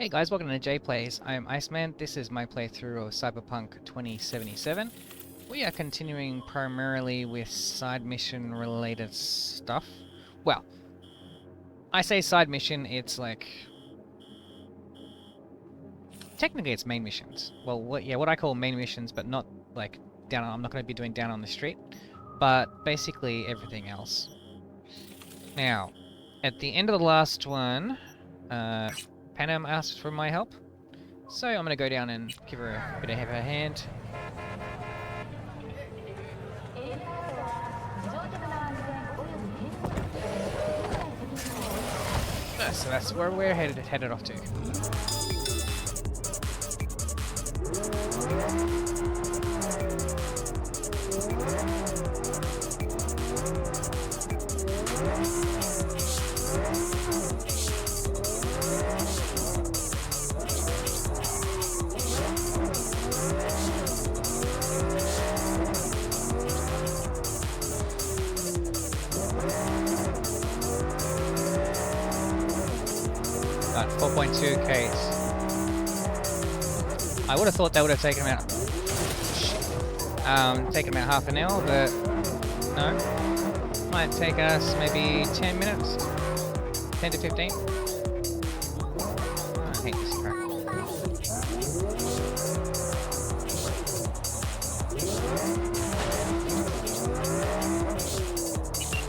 Hey guys, welcome to JPlays. I'm Iceman. This is my playthrough of Cyberpunk 2077. We are continuing primarily with side mission related stuff. Well, I say side mission, it's like... technically it's main missions. Well, what I call main missions, but not like I'm not going to be doing down on the street. But basically everything else. Now, at the end of the last one, Panam asked for my help. So I'm gonna go down and give her a bit of a hand. So that's where we're headed off to. About 4.2 Ks. I would have thought that would have taken about half an hour, but no. Might take us maybe 10 minutes, 10 to 15. I hate this crap.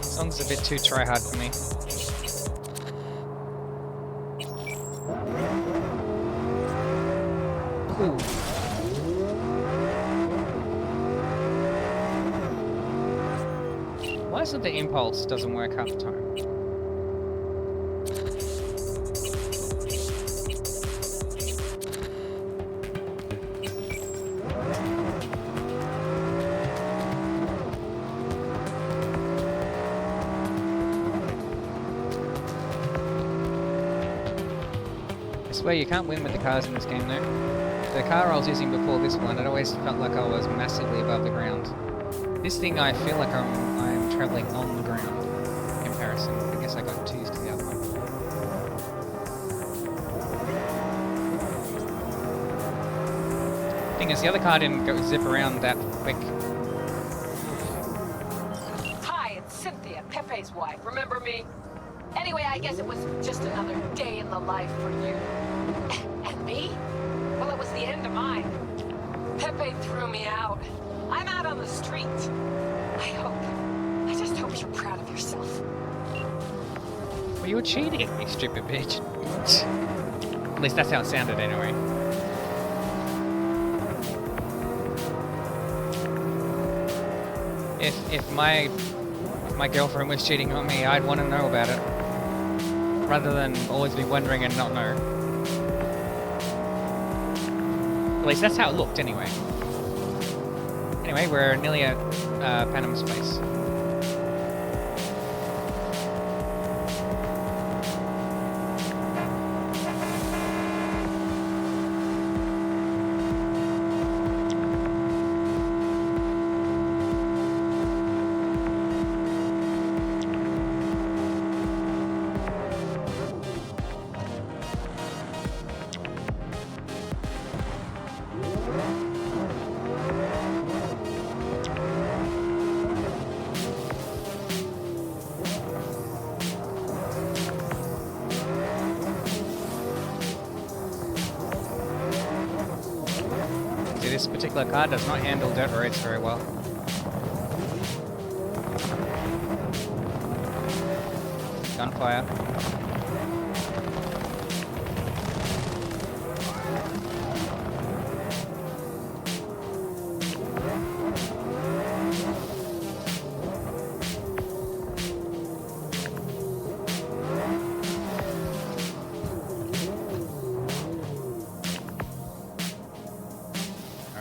This song's a bit too try-hard for me. Ooh. Why is it the impulse doesn't work half the time? I swear you can't win with the cars in this game though. The car I was using before this one, it always felt like I was massively above the ground. This thing, I feel like I'm travelling on the ground in comparison. I guess I got too used to the other one. Thing is, the other car didn't go zip around that quick. Hi, it's Cynthia, Pepe's wife. Remember me? Anyway, I guess it was just another day in the life for you. And me? Well, it was the end of mine. Pepe threw me out. I'm out on the street. I just hope you're proud of yourself. Well, you were cheating at me, stupid bitch. At least that's how it sounded anyway. If my girlfriend was cheating on me, I'd want to know about it. Rather than always be wondering and not know. At least that's how it looked, anyway. Anyway, we're nearly at Panam's place. This particular car does not handle dirt roads very well. Gunfire.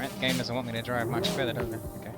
The game doesn't want me to drive much further, does it? Okay.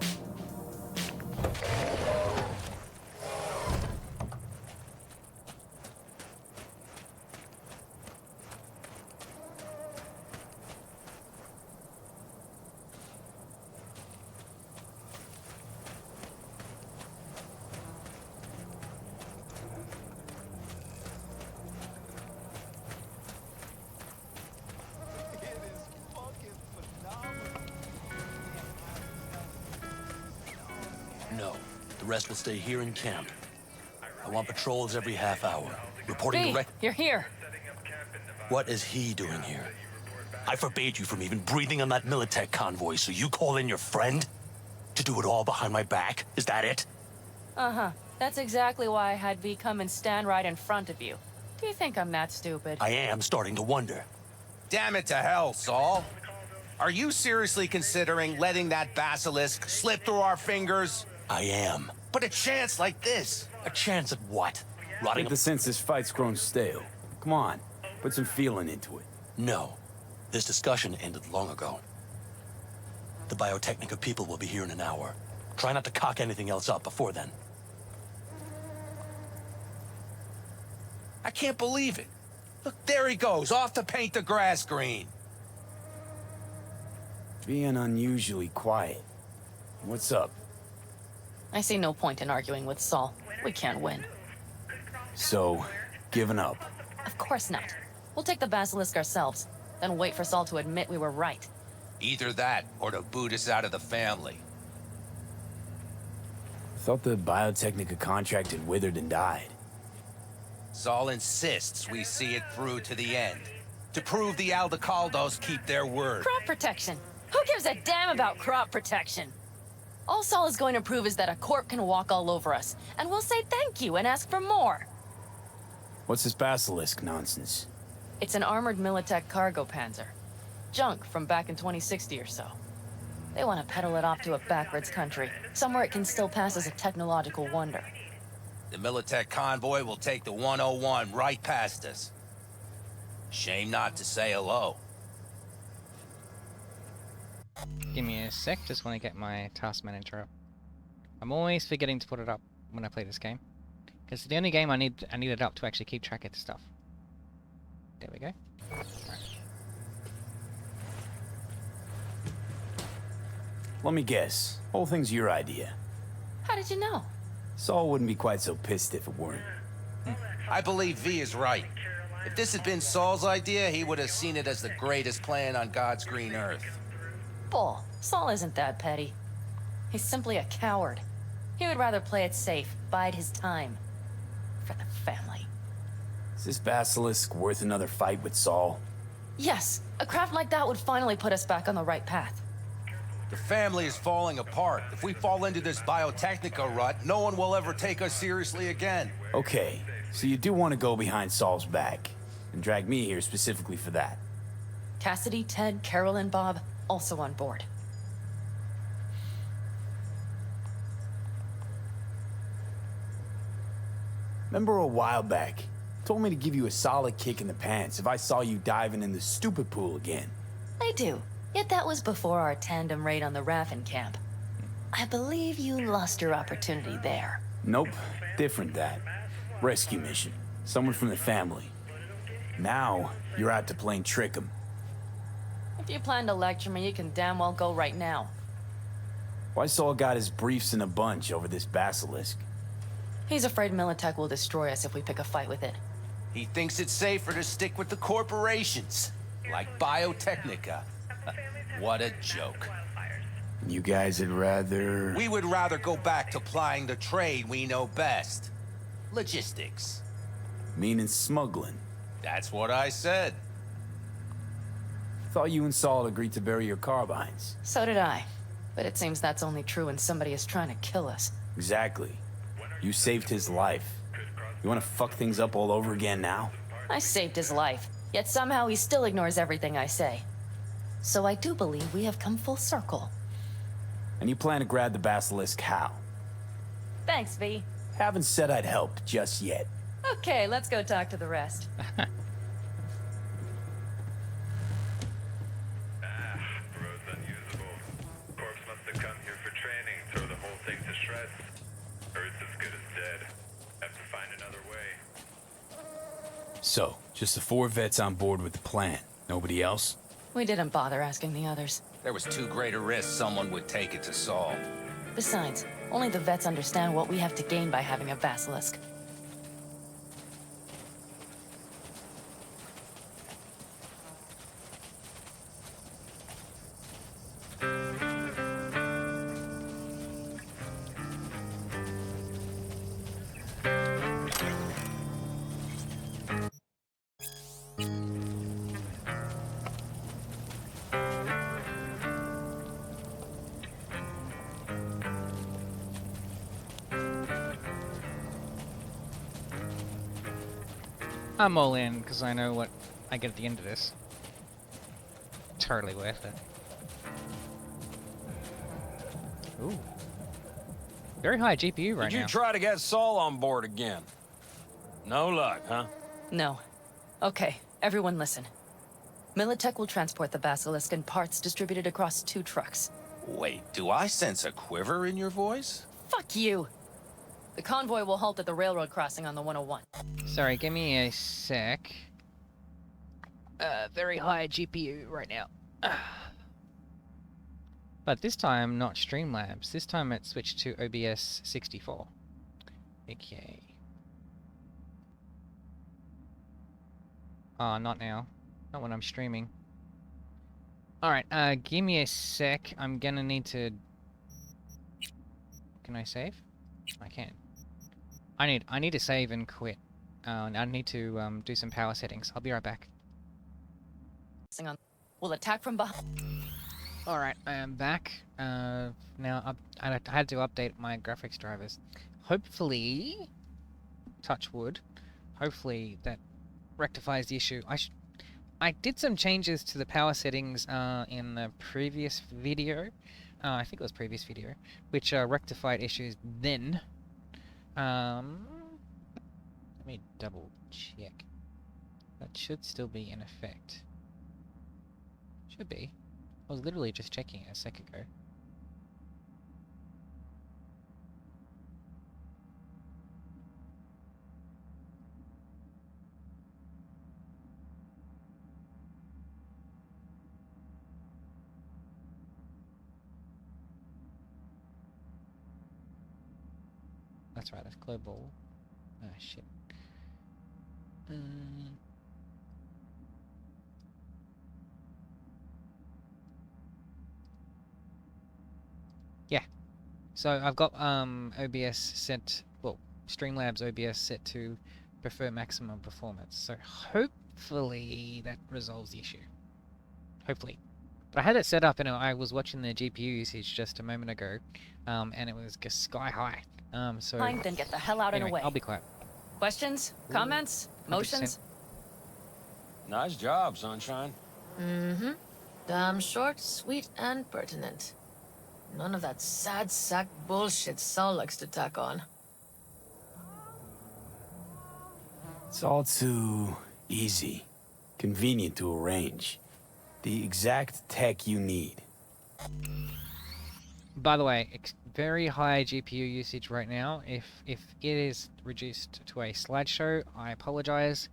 rest will stay here in camp. I want patrols every half hour. Reporting V, direct... you're here. What is he doing here? I forbade you from even breathing on that Militech convoy, so you call in your friend? To do it all behind my back? Is that it? Uh-huh. That's exactly why I had V come and stand right in front of you. Do you think I'm that stupid? I am starting to wonder. Damn it to hell, Saul. Are you seriously considering letting that basilisk slip through our fingers? I am. But a chance like this? A chance at what? I Rotting get the sense this fight's grown stale. Come on, put some feeling into it. No. This discussion ended long ago. The Biotechnica people will be here in an hour. Try not to cock anything else up before then. I can't believe it. Look, there he goes, off to paint the grass green. Being unusually quiet. What's up? I see no point in arguing with Saul. We can't win. So, giving up. Of course not. We'll take the basilisk ourselves, then wait for Saul to admit we were right. Either that, or to boot us out of the family. I thought the Biotechnica contract had withered and died. Saul insists we see it through to the end. To prove the Aldecaldos keep their word. Crop protection! Who gives a damn about crop protection? All Saul is going to prove is that a corp can walk all over us, and we'll say thank you and ask for more. What's this basilisk nonsense? It's an armored Militech cargo panzer. Junk from back in 2060 or so. They want to peddle it off to a backwards country, somewhere it can still pass as a technological wonder. The Militech convoy will take the 101 right past us. Shame not to say hello. Give me a sec, just want to get my task manager up. I'm always forgetting to put it up when I play this game. Because it's the only game I need it up to actually keep track of the stuff. There we go. Right. Let me guess. Whole thing's your idea. How did you know? Saul wouldn't be quite so pissed if it weren't. I believe V is right. If this had been Saul's idea, he would have seen it as the greatest plan on God's green earth. Bull. Saul isn't that petty. He's simply a coward. He would rather play it safe, bide his time. For the family. Is this basilisk worth another fight with Saul? Yes, a craft like that would finally put us back on the right path. The family is falling apart. If we fall into this Biotechnica rut, no one will ever take us seriously again. Okay, so you do want to go behind Saul's back, and drag me here specifically for that. Cassidy, Ted, Carol, and Bob also on board. Remember a while back, told me to give you a solid kick in the pants if I saw you diving in the stupid pool again. I do. Yet that was before our tandem raid on the Raffen camp. I believe you lost your opportunity there. Nope, different that. Rescue mission. Someone from the family. Now, you're out to plain trick 'em. If you plan to lecture me, you can damn well go right now. Why Saul got his briefs in a bunch over this basilisk? He's afraid Militech will destroy us if we pick a fight with it. He thinks it's safer to stick with the corporations, like Biotechnica. What a joke. You guys would rather... We would rather go back to plying the trade we know best. Logistics. Meaning smuggling. That's what I said. Thought you and Saul agreed to bury your carbines. So did I. But it seems that's only true when somebody is trying to kill us. Exactly. You saved his life. You want to fuck things up all over again now? I saved his life, yet somehow he still ignores everything I say. So I do believe we have come full circle. And you plan to grab the basilisk how? Thanks, V. Haven't said I'd help just yet. Okay, let's go talk to the rest. Road's unusable. Corpse must have come here for training, throw the whole thing to shreds. Or it's as good as dead. Have to find another way. So, just the 4 vets on board with the plan. Nobody else? We didn't bother asking the others. There was too great a risk someone would take it to Saul. Besides, only the vets understand what we have to gain by having a basilisk. I'm all in because I know what I get at the end of this. Totally worth it. Ooh. Very high GPU right Did you now. try to get Saul on board again? No luck, huh? No. Okay, everyone listen. Militech will transport the Basilisk in parts distributed across 2 trucks. Wait, do I sense a quiver in your voice? Fuck you! The convoy will halt at the railroad crossing on the 101. Sorry, give me a sec. Very high GPU right now. But this time, not Streamlabs. This time it switched to OBS 64. Okay. Oh, not now. Not when I'm streaming. Alright, give me a sec. I'm gonna need to... Can I save? I can. I need to save and quit. I need to do some power settings. I'll be right back. We'll attack from behind. Alright, I am back. Now I had to update my graphics drivers. Hopefully, touch wood, hopefully that rectifies the issue. I did some changes to the power settings in the previous video. I think it was previous video, which rectified issues then. Let me double check. That should still be in effect. Should be. I was literally just checking it a sec ago. That's right, that's global. Ah, shit. Yeah. So I've got OBS set, well, Streamlabs OBS set to prefer maximum performance. So hopefully that resolves the issue. Hopefully. But I had it set up and I was watching the GPU usage just a moment ago, and it was sky high. So Fine, then get the hell out anyway, and away. I'll be quiet. Questions? Comments? 100%. Motions? Nice job, Sunshine. Mm-hmm. Damn short, sweet, and pertinent. None of that sad sack bullshit Saul likes to tack on. It's all too easy, convenient to arrange. The exact tech you need. By the way, very high GPU usage right now. If it is reduced to a slideshow, I apologize.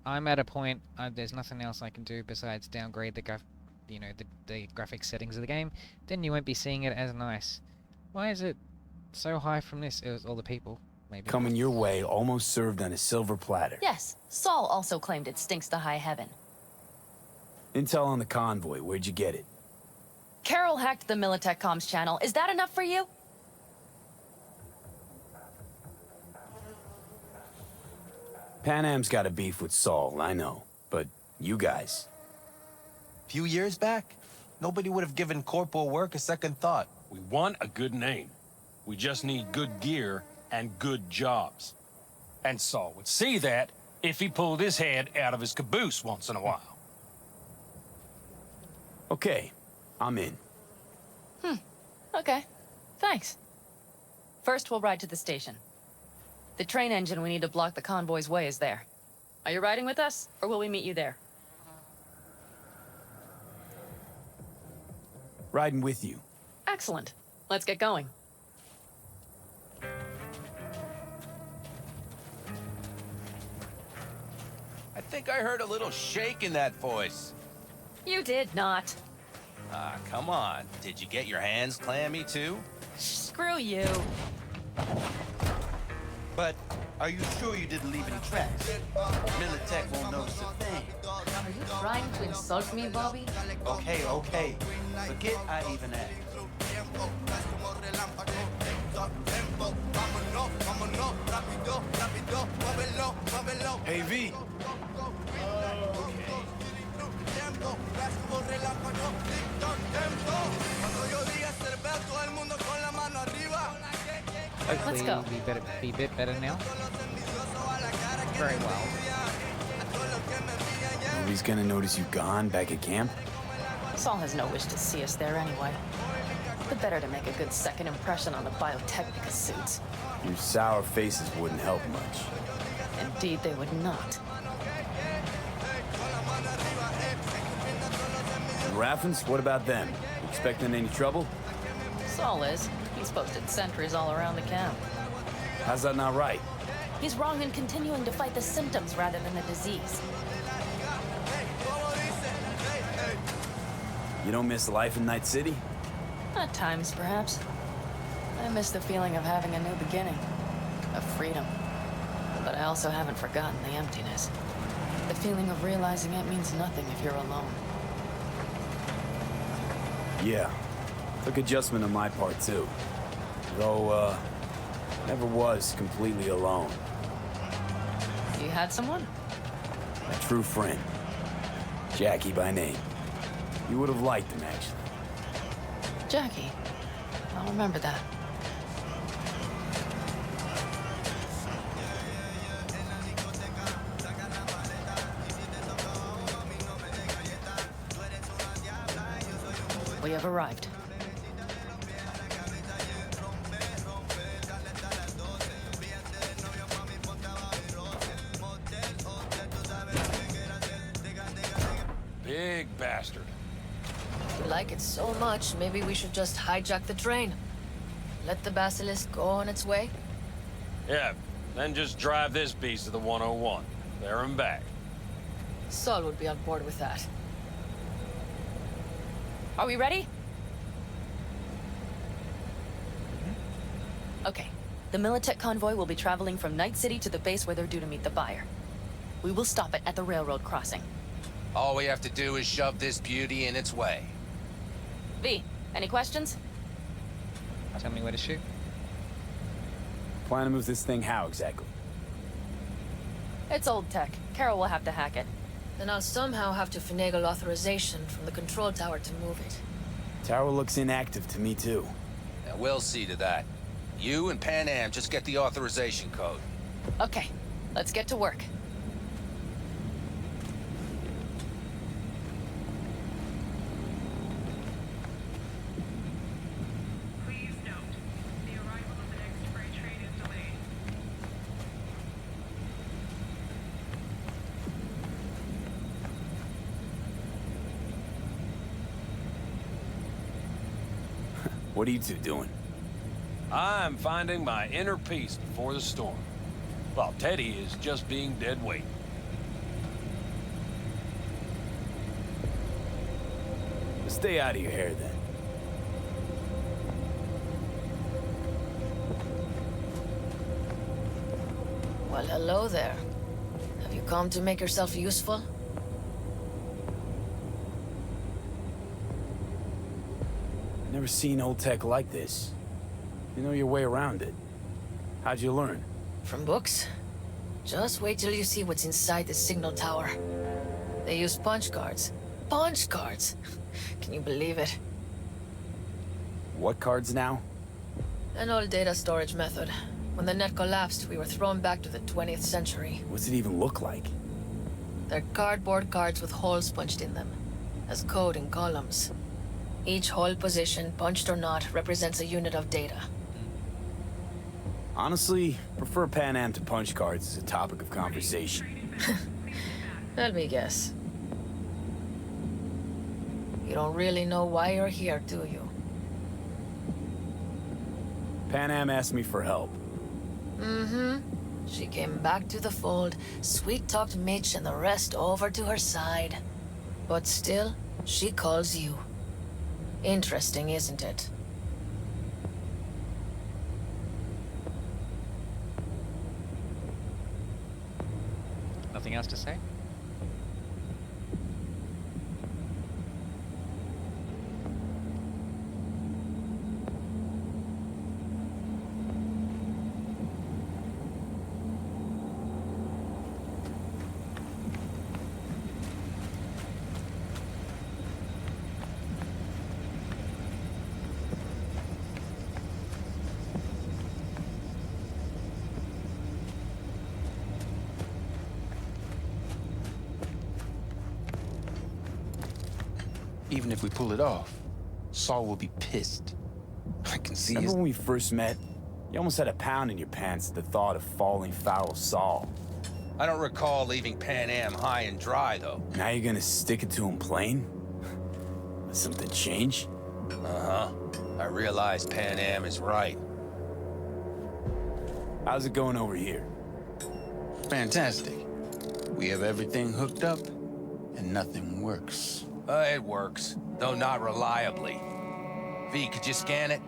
I'm at a point. There's nothing else I can do besides downgrade the the graphics settings of the game. Then you won't be seeing it as nice. Why is it so high from this? It was all the people, maybe. Coming your way, almost served on a silver platter. Yes, Saul also claimed it stinks to high heaven. Intel on the convoy, where'd you get it? Carol hacked the Militech comms channel. Is that enough for you? Pan Am's got a beef with Saul, I know. But you guys... Few years back, nobody would have given corporal work a second thought. We want a good name. We just need good gear and good jobs. And Saul would see that if he pulled his head out of his caboose once in a while. Okay, I'm in. Okay. Thanks. First, we'll ride to the station. The train engine we need to block the convoy's way is there. Are you riding with us, or will we meet you there? Riding with you. Excellent. Let's get going. I think I heard a little shake in that voice. You did not. Ah, come on. Did you get your hands clammy too? Screw you. But are you sure you didn't leave any tracks? Militech won't notice a thing. Are you trying to insult me, Bobby? Okay. Forget I even asked. Hey, V. Hopefully Let's go. be a bit better now. Very well. Nobody's gonna notice you gone back at camp? Saul has no wish to see us there anyway. The better to make a good second impression on the Biotechnica suits. Your sour faces wouldn't help much. Indeed, they would not. The Raffens, what about them? You expecting any trouble? Saul is. He's posted sentries all around the camp. How's that not right? He's wrong in continuing to fight the symptoms rather than the disease. You don't miss life in Night City? At times, perhaps. I miss the feeling of having a new beginning. Of freedom. But I also haven't forgotten the emptiness. The feeling of realizing it means nothing if you're alone. Yeah. Took adjustment on my part, too. Though, never was completely alone. You had someone? A true friend. Jackie by name. You would have liked him, actually. Jackie. I'll remember that. We have arrived. Big bastard. If you like it so much, maybe we should just hijack the train. Let the Basilisk go on its way. Yeah, then just drive this beast to the 101. There and back. Saul would be on board with that. Are we ready? Okay. The Militech convoy will be traveling from Night City to the base where they're due to meet the buyer. We will stop it at the railroad crossing. All we have to do is shove this beauty in its way. V, any questions? Tell me where to shoot. Plan to move this thing how, exactly? It's old tech. Carol will have to hack it. Then I'll somehow have to finagle authorization from the control tower to move it. Tower looks inactive to me, too. Now, we'll see to that. You and Pan Am just get the authorization code. Okay, let's get to work. Please note, the arrival of the next freight train is delayed. What are you two doing? I'm finding my inner peace before the storm. While Teddy is just being dead weight. Stay out of your hair, then. Well, hello there. Have you come to make yourself useful? Never seen old tech like this. You know your way around it. How'd you learn? From books? Just wait till you see what's inside the signal tower. They use punch cards. Punch cards! Can you believe it? What cards now? An old data storage method. When the net collapsed, we were thrown back to the 20th century. What's it even look like? They're cardboard cards with holes punched in them, as code in columns. Each hole position, punched or not, represents a unit of data. Honestly, prefer Pan Am to punch cards as a topic of conversation. Let me guess. You don't really know why you're here, do you? Pan Am asked me for help. Mm-hmm. She came back to the fold, sweet-talked Mitch and the rest over to her side. But still, she calls you. Interesting, isn't it? Nothing else to say? even if we pull it off, Saul will be pissed. I can see Remember his... when we first met? You almost had a pound in your pants at the thought of falling foul of Saul. I don't recall leaving Pan Am high and dry, though. Now you're gonna stick it to him plain? Let something change? Uh-huh. I realize Pan Am is right. How's it going over here? Fantastic. We have everything hooked up, and nothing works. It works, though not reliably. V, could you scan it?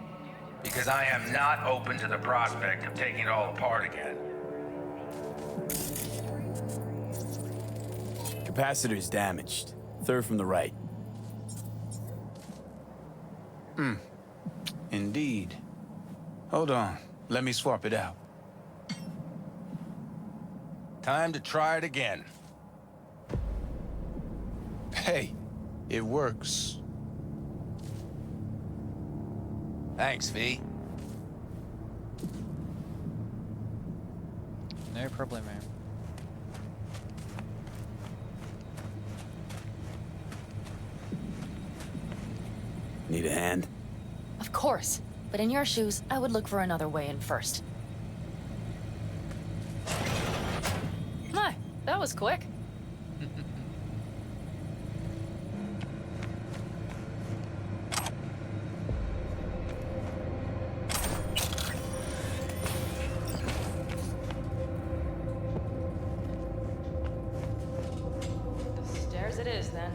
Because I am not open to the prospect of taking it all apart again. Capacitor's damaged. Third from the right. Indeed. Hold on. Let me swap it out. Time to try it again. Hey, it works. Thanks, V. No problem, man. Need a hand? Of course. But in your shoes, I would look for another way in first. My, that was quick. The stairs it is, then.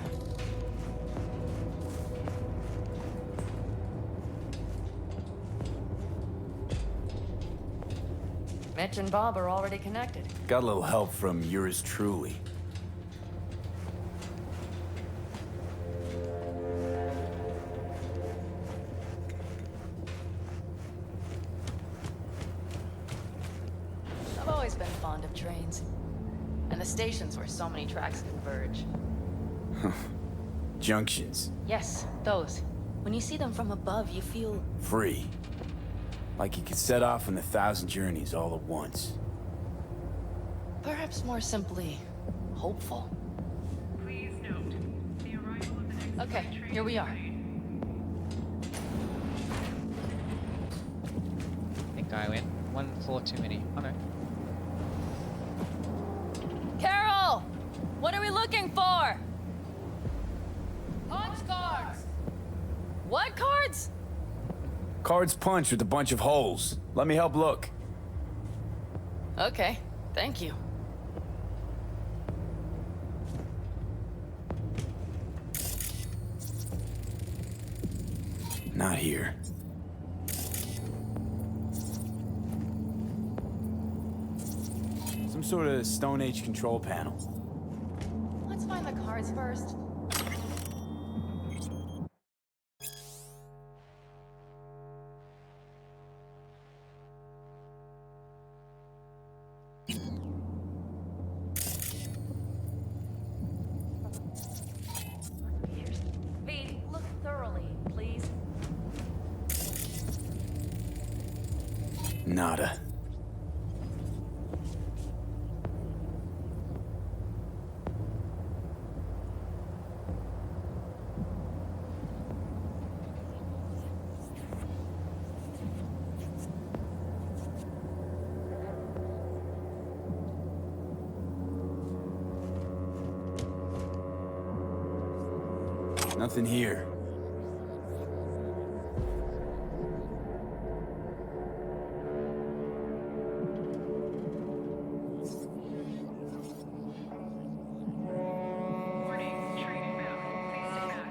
Mitch and Bob are already connected. Got a little help from yours truly. I've always been fond of trains. And the stations where so many tracks converge. Junctions. Yes, those. When you see them from above, you feel... Free. Like you could set off on 1,000 journeys all at once. perhaps more simply, hopeful. Please note, the arrival of the next Okay, train here we is are. delayed. I think I went one floor too many. Oh no. Carol! What are we looking for? Punch cards! What cards? Cards punched with a bunch of holes. Let me help look. Okay, thank you. Not here. Some sort of Stone Age control panel. Let's find the cards first. V, look thoroughly, please. Nada. Nothing here. Warning, train inbound. Please stay back.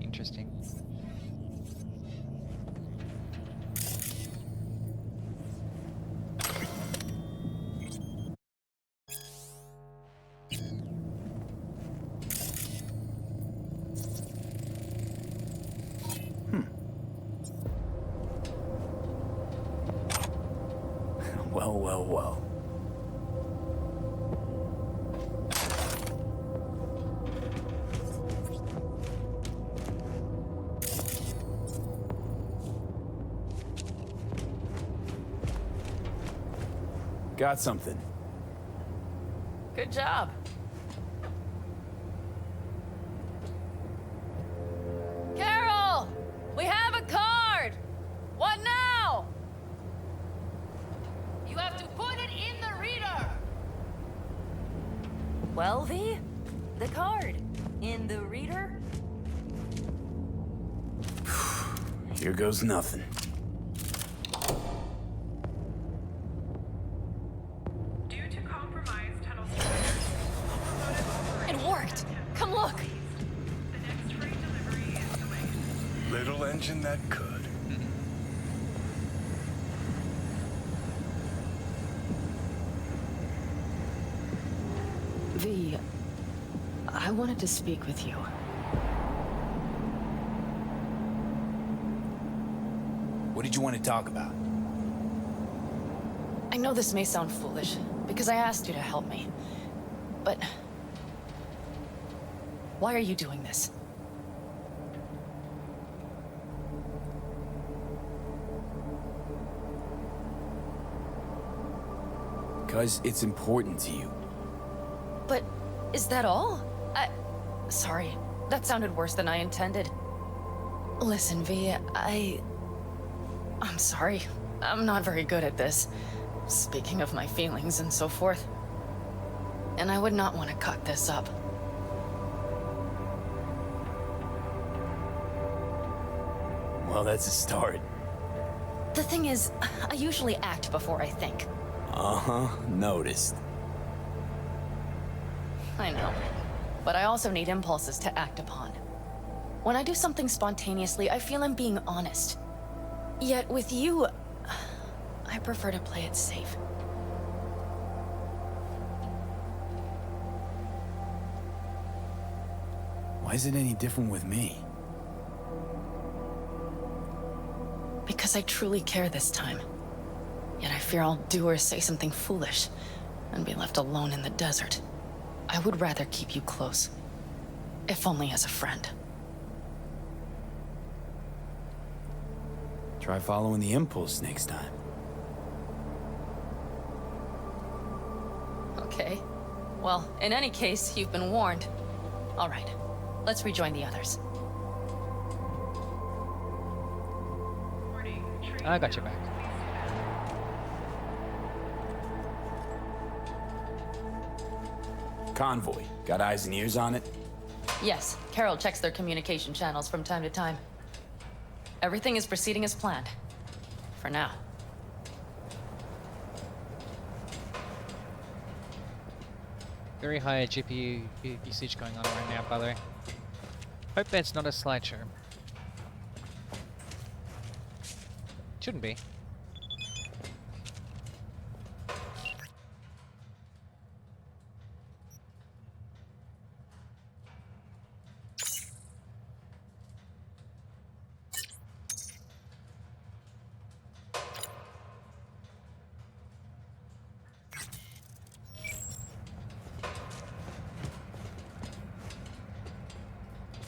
Interesting. Well, well, well. Got something. Good job. Carol! We have a card! What now? You have to put it in the reader. Well, V, the card in the reader. Here goes nothing. Due to compromised tunnel structures, It worked! Come look! the next freight delivery is delayed. Little engine that could. V, I wanted to speak with you. What did you want to talk about? I know this may sound foolish, because I asked you to help me. But... why are you doing this? Because it's important to you. But is that all? Sorry, that sounded worse than I intended. Listen, V, I'm sorry. I'm not very good at this. Speaking of my feelings and so forth. And I would not want to cut this up. Well, that's a start. The thing is, I usually act before I think. Uh-huh, noticed. I know. But I also need impulses to act upon. When I do something spontaneously, I feel I'm being honest. Yet with you, I prefer to play it safe. Why is it any different with me? Because I truly care this time. Yet I fear I'll do or say something foolish and be left alone in the desert. I would rather keep you close, if only as a friend. Try following the impulse next time. Okay. Well, in any case, you've been warned. All right, let's rejoin the others. Warning, train I got your back. Convoy. Got eyes and ears on it? Yes, Carol checks their communication channels from time to time. Everything is proceeding as planned. For now. Very high GPU usage going on right now, by the way. Hope that's not a slideshow. Shouldn't be.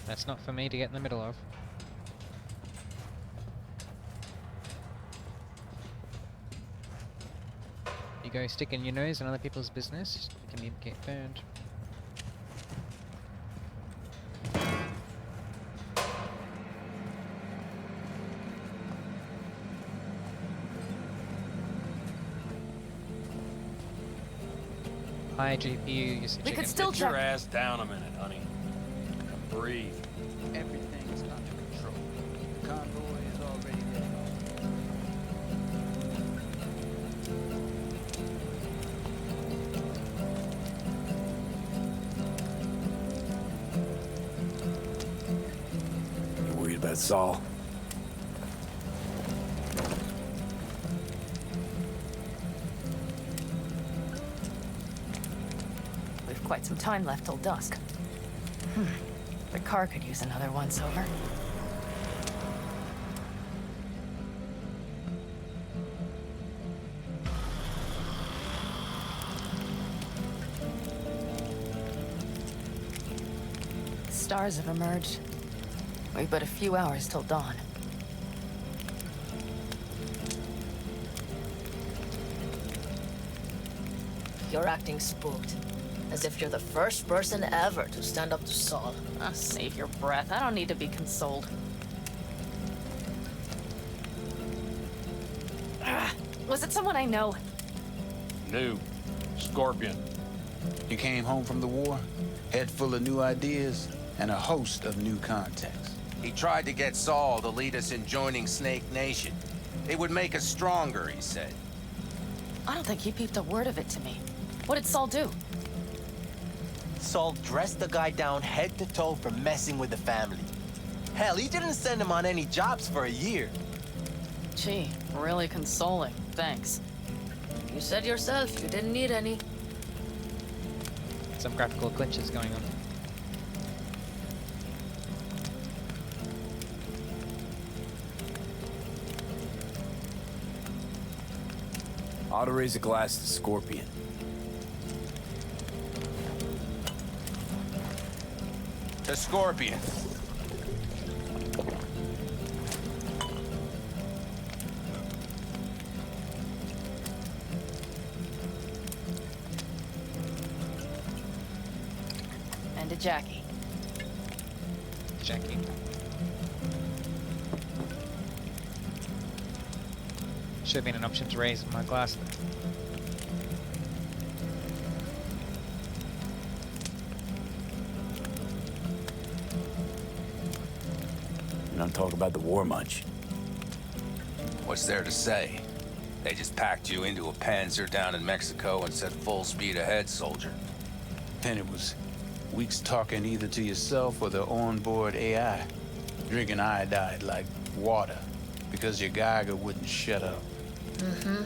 That's not for me to get in the middle of. You go sticking your nose in other people's business, you can get burned. High GPU usage. We could again. still Get your check. ass down a minute, honey. Breathe. Everything's under control. The convoy is already there. You worried about Saul? We've quite some time left till dusk. The car could use another once-over. stars have emerged. We've but a few hours till dawn. You're acting spooked. As if you're the first person ever to stand up to Saul. Oh, save your breath. I don't need to be consoled. Was it someone I know? New. Scorpion. You came home from the war, head full of new ideas, and a host of new contacts. He tried to get Saul to lead us in joining Snake Nation. It would make us stronger, he said. I don't think he peeped a word of it to me. What did Saul do? Saul dressed the guy down head to toe for messing with the family. Hell, he didn't send him on any jobs for a year. Gee, really consoling. Thanks. You said yourself you didn't need any. Some graphical glitches going on. Ought to raise a glass to Scorpion. To Scorpion. And to Jackie. Jackie. Should have been an option to raise my glass there. You don't talk about the war much. What's there to say? They just packed you into a Panzer down in Mexico and said full speed ahead, soldier. Then it was weeks talking either to yourself or the onboard AI, drinking iodide like water because your Geiger wouldn't shut up. Mm-hmm.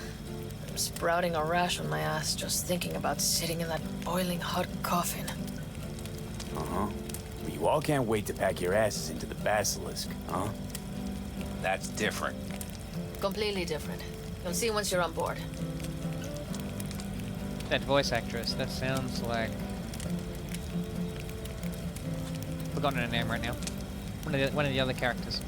I'm sprouting a rash on my ass just thinking about sitting in that boiling hot coffin. Uh-huh. But you all can't wait to pack your asses into the Basilisk, huh? That's different. Completely different. You'll see once you're on board. That voice actress, that sounds like... Forgotten her name right now. One of the other characters.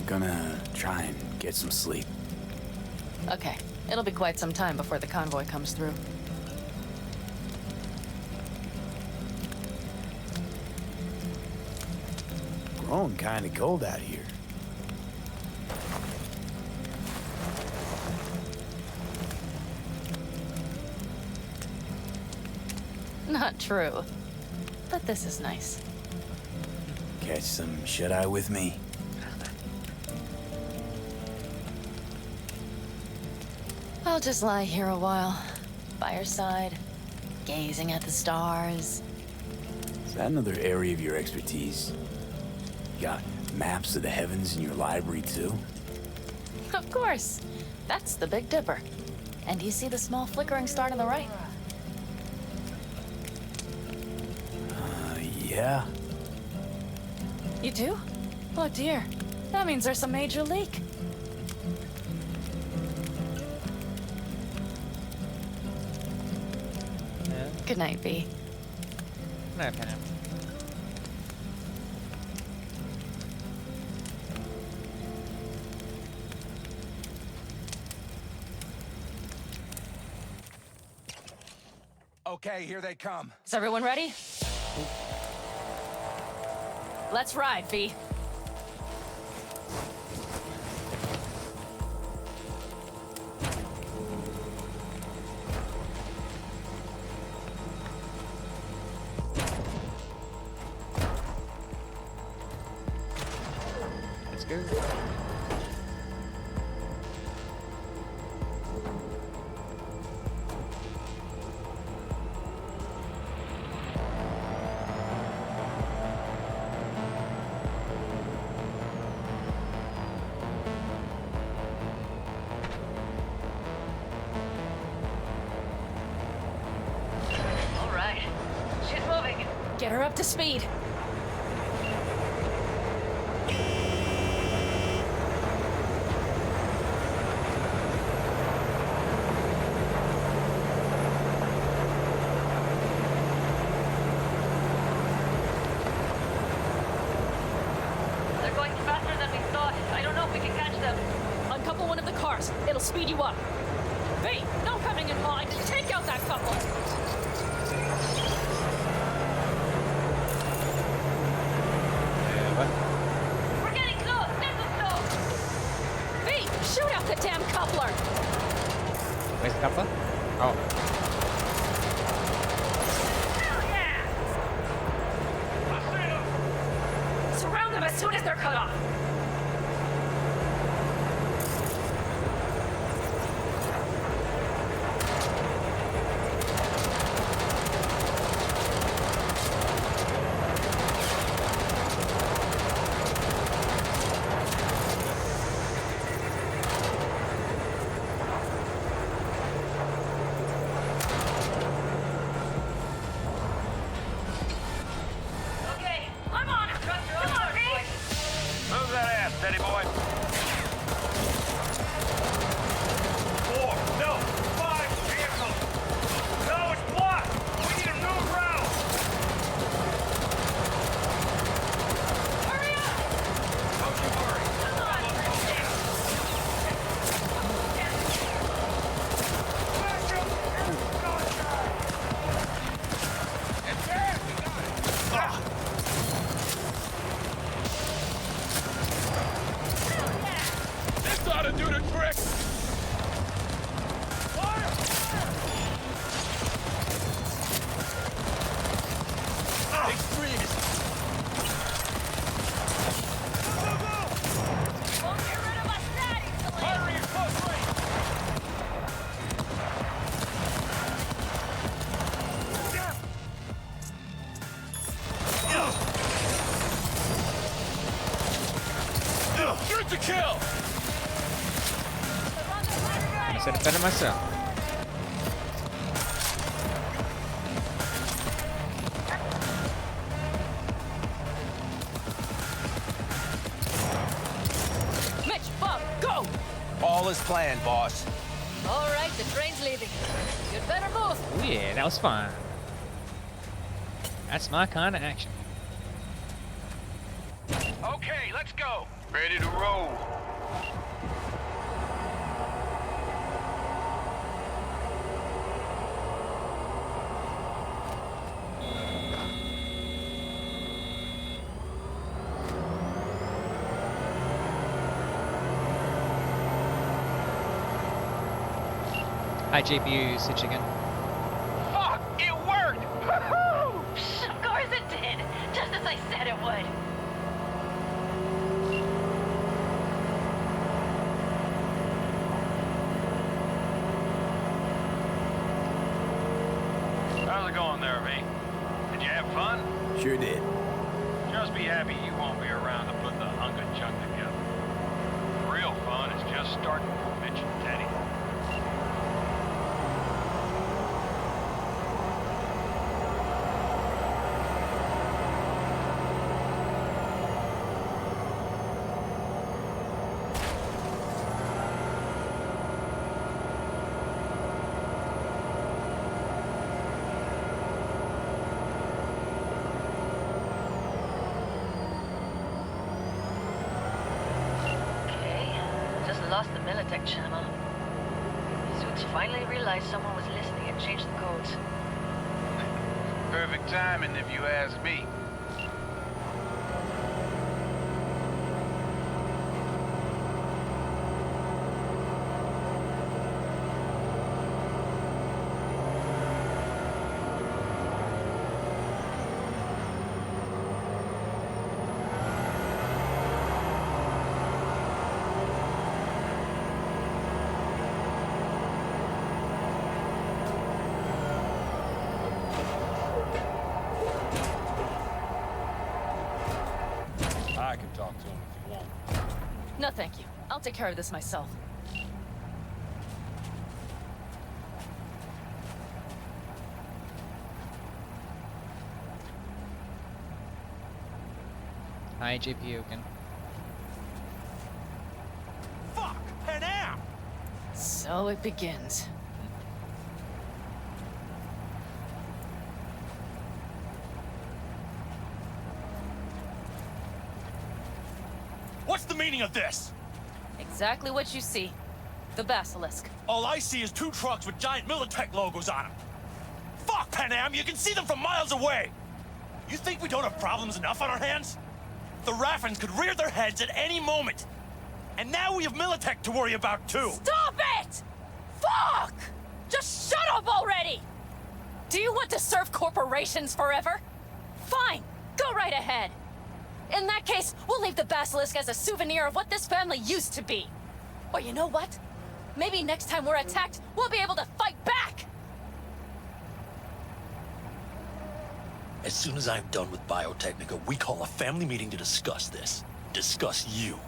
Gonna try and get some sleep. Okay, it'll be quite some time before the convoy comes through. Growing kinda cold out here. Not true. But this is nice. Catch some shut-eye with me? I'll just lie here a while, by your side, gazing at the stars. Is that another area of your expertise? You got maps of the heavens in your library, too? Of course. That's the Big Dipper. And you see the small flickering star on the right? Yeah. You do? Oh dear. That means there's a major leak. Yeah. Good night, V. No, Penna. Okay, here they come. Is everyone ready? Let's ride, V. Let's go. Get her up to speed. They're going faster than we thought. I don't know if we can catch them. Uncouple one of the cars. It'll speed you up. Hey, no coming in line. Take out that couple. We're getting close. This is close. V, shoot out the damn coupler. Where's the coupler? Oh. Surround them as soon as they're cut off. Okay, I'm on it. Come on, V. Move that ass, steady boy. 4, no, 5 vehicles. No, it's blocked. We need a new route. Hurry up. Don't you worry. Come on. This ought to do the trick. Extremists! Won't get rid of us that easily. Hurry and close range. Shoot to kill. I said it better myself. Mitch, Bob, go! All is planned, boss. All right, the train's leaving. You'd better move. Oh yeah, that was fun. That's my kind of action. Okay, let's go. Ready to roll. Hi GPU, Sitch again. Fuck, it worked. Woohoo! Of course it did. Just as I said it would. How's it going there, V? Did you have fun? Sure did. Just be happy you won't be around to put the hunk of junk together. The real fun is just starting for Mitch and Teddy. Okay, just lost the Militech channel. Suits finally realized someone was listening and changed the codes. Perfect timing, if you ask me. I can talk to him if you want. No, thank you. I'll take care of this myself. Hi, GPU again. Fuck! Panam! So it begins. What's the meaning of this? Exactly what you see. The basilisk. All I see is 2 trucks with giant Militech logos on them. Fuck, Panam! You can see them from miles away! You think we don't have problems enough on our hands? The Raffens could rear their heads at any moment. And now we have Militech to worry about, too. Stop it! Fuck! Just shut up already! Do you want to serve corporations forever? Fine, go right ahead. In that case, we'll leave the basilisk as a souvenir of what this family used to be. Or you know what? Maybe next time we're attacked, we'll be able to fight back! As soon as I'm done with Biotechnica, we call a family meeting to discuss this. Discuss you.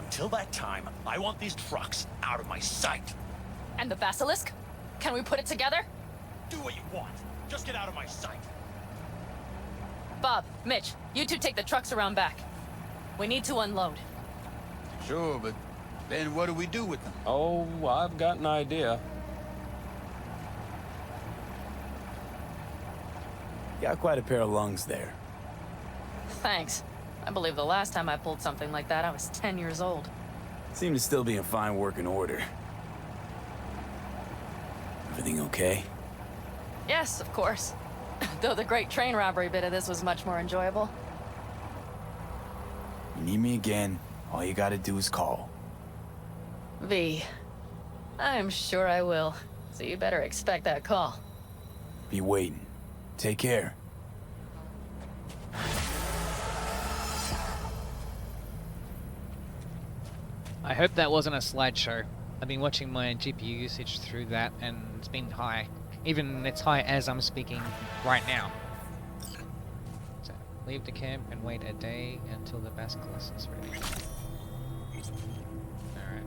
Until that time, I want these trucks out of my sight. And the basilisk? Can we put it together? Do what you want. Just get out of my sight. Bob, Mitch, you two take the trucks around back. We need to unload. Sure, but then what do we do with them? Oh, I've got an idea. Got quite a pair of lungs there. Thanks. I believe the last time I pulled something like that, I was 10 years old. Seem to still be in fine working order. Everything okay? Yes, of course. Though the great train robbery bit of this was much more enjoyable. You need me again, all you gotta do is call. V. I'm sure I will. So you better expect that call. Be waiting. Take care. I hope that wasn't a slideshow. I've been watching my GPU usage through that, and it's been high. Even it's high as I'm speaking right now. So, leave the camp and wait a day until the basilisk is ready. Alright.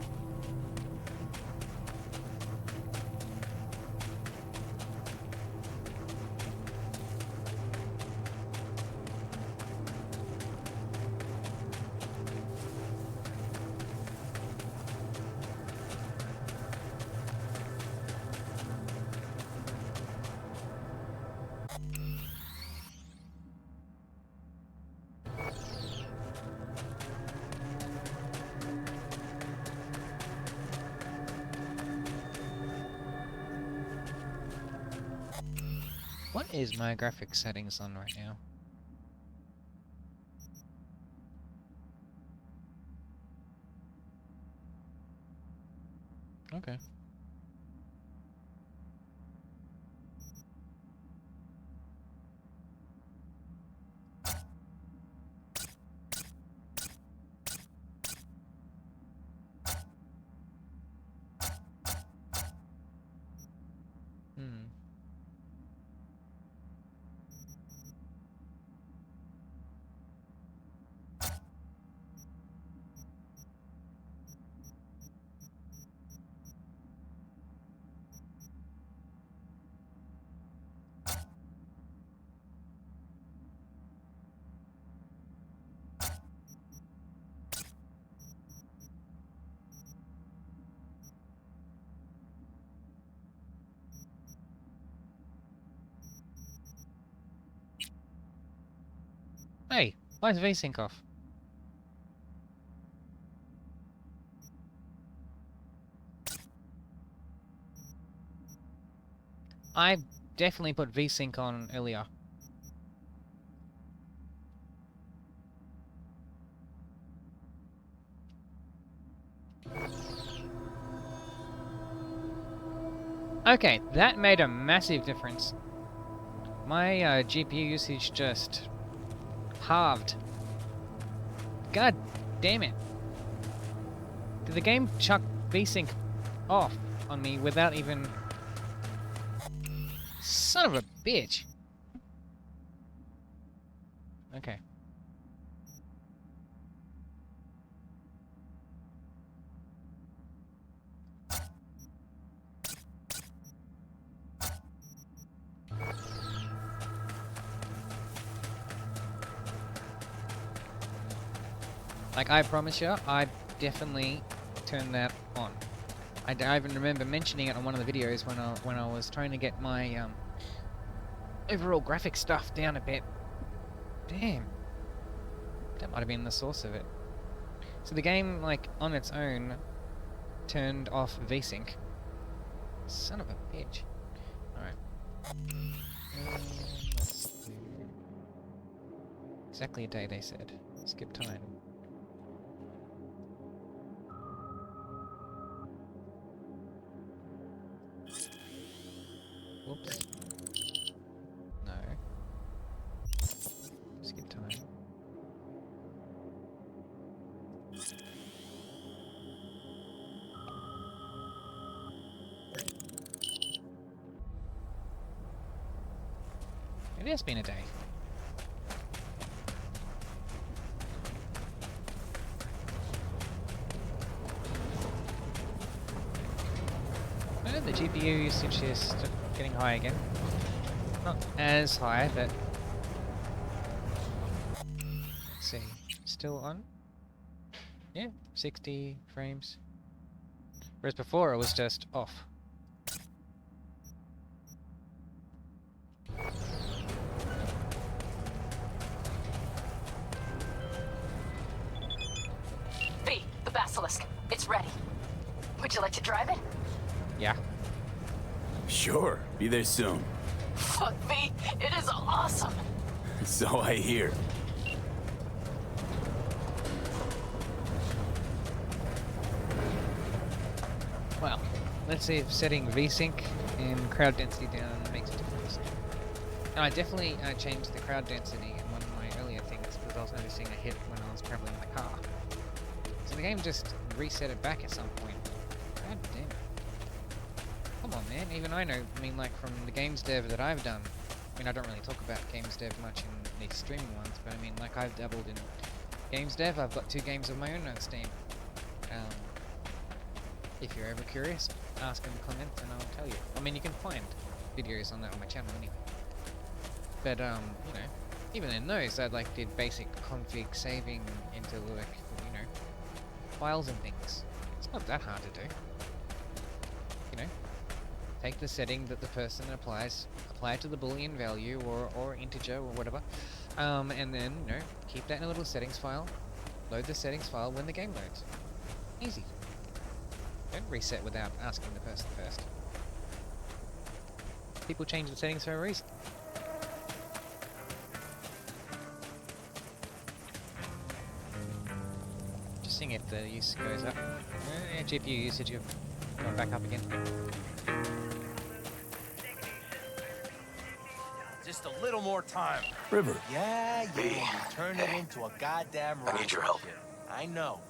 What is my graphics settings on right now? Okay. Hey, why is VSync off? I definitely put VSync on earlier. Okay, that made a massive difference. My GPU usage just halved. God damn it. Did the game chuck VSync off on me without even... Son of a bitch. Okay. Like, I promise you, I definitely turned that on. I even remember mentioning it on one of the videos when I was trying to get my overall graphic stuff down a bit. Damn. That might have been the source of it. So the game, like, on its own, turned off VSync. Son of a bitch. Alright. Let's do... Exactly a day, they said. Skip time. Whoops. No. Skip time. It has been a day. The GPU usage is getting high again. Not as high, but... Let's see. Still on? Yeah, 60 frames. Whereas before it was just off. V, the Basilisk. It's ready. Would you like to drive it? Yeah. Sure, be there soon. Fuck V, it is awesome. So I hear. Well, let's see if setting VSync and crowd density down makes a difference. And I definitely changed the crowd density in one of my earlier things because I was noticing a hit when I was traveling in the car. So the game just reset it back at some point. God damn it. Come on, man. Even I know. I mean, like, from the games dev that I've done. I mean, I don't really talk about games dev much in these streaming ones, but I mean, like, I've dabbled in games dev. I've got 2 games of my own on Steam. If you're ever curious, ask in the comments and I'll tell you. I mean, you can find videos on that on my channel anyway. But, you know, even in those, I, like, did basic config saving into, like, you know, files and things. It's not that hard to do. You know? Take the setting that the person applies, apply it to the boolean value or integer or whatever, and then, you know, keep that in a little settings file, load the settings file when the game loads. Easy. Don't reset without asking the person first. People change the settings for a reason. Just seeing if the use goes up. GPU usage going back up again. Just a little more time. River. Yeah, you turn it into a goddamn rocket. I need your help. ship. I know.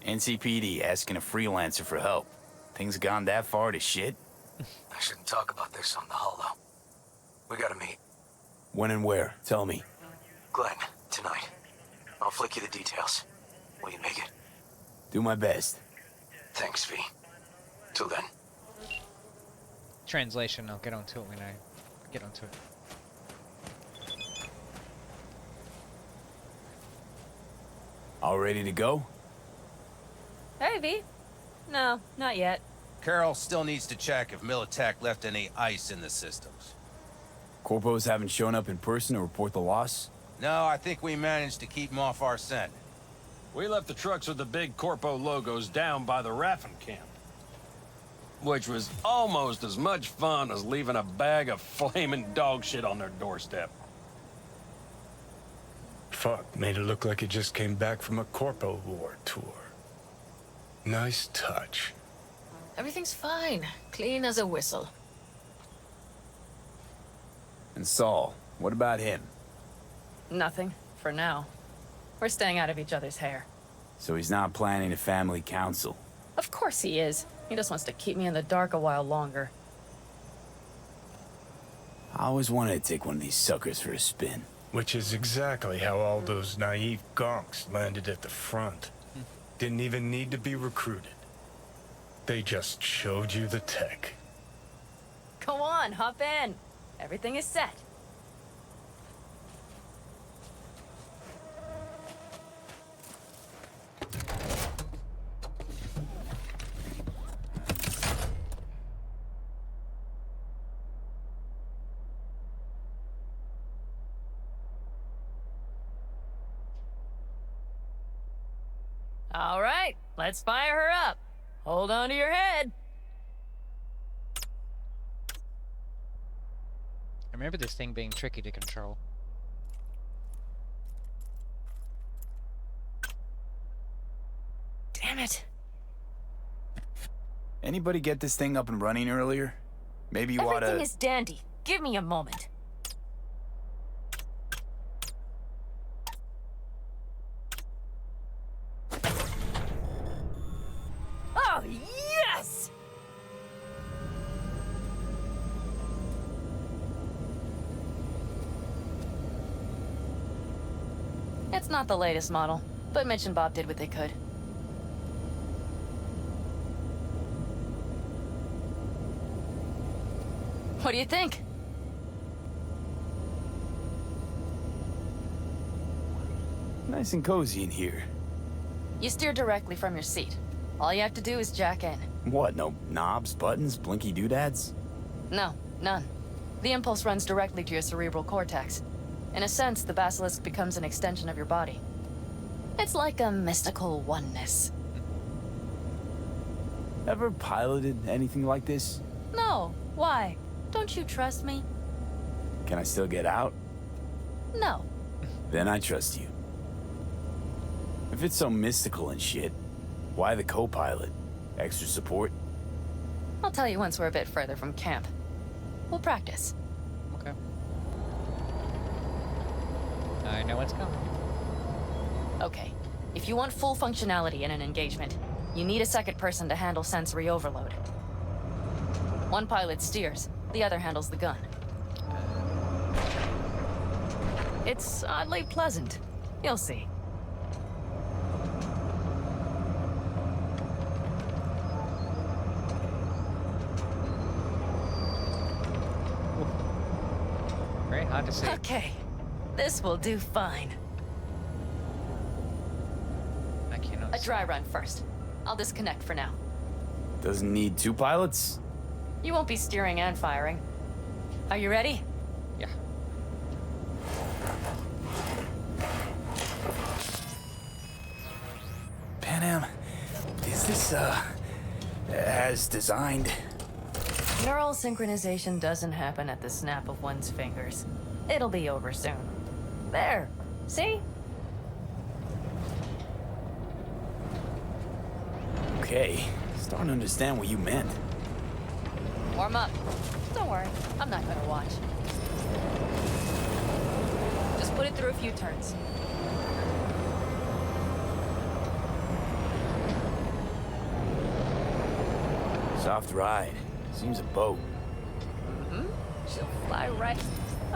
NCPD asking a freelancer for help. Things gone that far to shit? I shouldn't talk about this on the holo. We gotta meet. When and where? Tell me. Glenn, tonight. I'll flick you the details. Will you make it? Do my best. Thanks, V. Till then. Translation, I'll get onto it when I get onto it. All ready to go? Hey, V. No, not yet. Carol still needs to check if Militech left any ice in the systems. Corpos haven't shown up in person to report the loss? No, I think we managed to keep them off our scent. We left the trucks with the big Corpo logos down by the Raffin camp. Which was almost as much fun as leaving a bag of flaming dog shit on their doorstep. Fuck, made it look like it just came back from a Corpo War tour. Nice touch. Everything's fine. Clean as a whistle. And Saul, what about him? Nothing, for now. We're staying out of each other's hair. So he's not planning a family council? Of course he is. He just wants to keep me in the dark a while longer. I always wanted to take one of these suckers for a spin. Which is exactly how all those naive gonks landed at the front. Didn't even need to be recruited. They just showed you the tech. Go on, hop in. Everything is set. All right, let's fire her up. Hold on to your head. I remember this thing being tricky to control. Damn it. Anybody get this thing up and running earlier? Maybe you oughta... Everything is dandy. Give me a moment. Oh, yes! It's not the latest model, but Mitch and Bob did what they could. What do you think? Nice and cozy in here. You steer directly from your seat. All you have to do is jack in. What, no knobs, buttons, blinky doodads? No, none. The impulse runs directly to your cerebral cortex. In a sense, the basilisk becomes an extension of your body. It's like a mystical oneness. Ever piloted anything like this? No, why? Don't you trust me? Can I still get out? No. Then I trust you. If it's so mystical and shit, why the co-pilot? Extra support? I'll tell you once we're a bit further from camp. We'll practice. Okay. I know what's coming. Okay. If you want full functionality in an engagement, you need a second person to handle sensory overload. One pilot steers, the other handles the gun. It's oddly pleasant. You'll see. Very hard to see. Okay. This will do fine. I cannot A dry run first. I'll disconnect for now. Doesn't need two pilots? You won't be steering and firing. Are you ready? Yeah. Panam, is this, as designed? Neural synchronization doesn't happen at the snap of one's fingers. It'll be over soon. There. See? Okay, starting to understand what you meant. Warm up. Don't worry, I'm not gonna watch. Just put it through a few turns. Soft ride. Seems a boat. Mm-hmm. She'll fly right...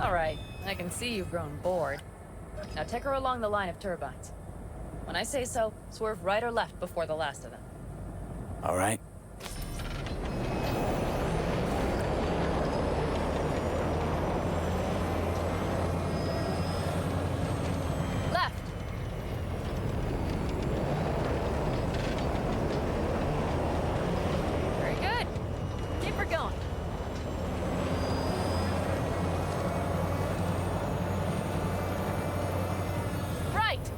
All right, I can see you've grown bored. Now take her along the line of turbines. When I say so, swerve right or left before the last of them. All right. Left! Very good. Keep her going. Right!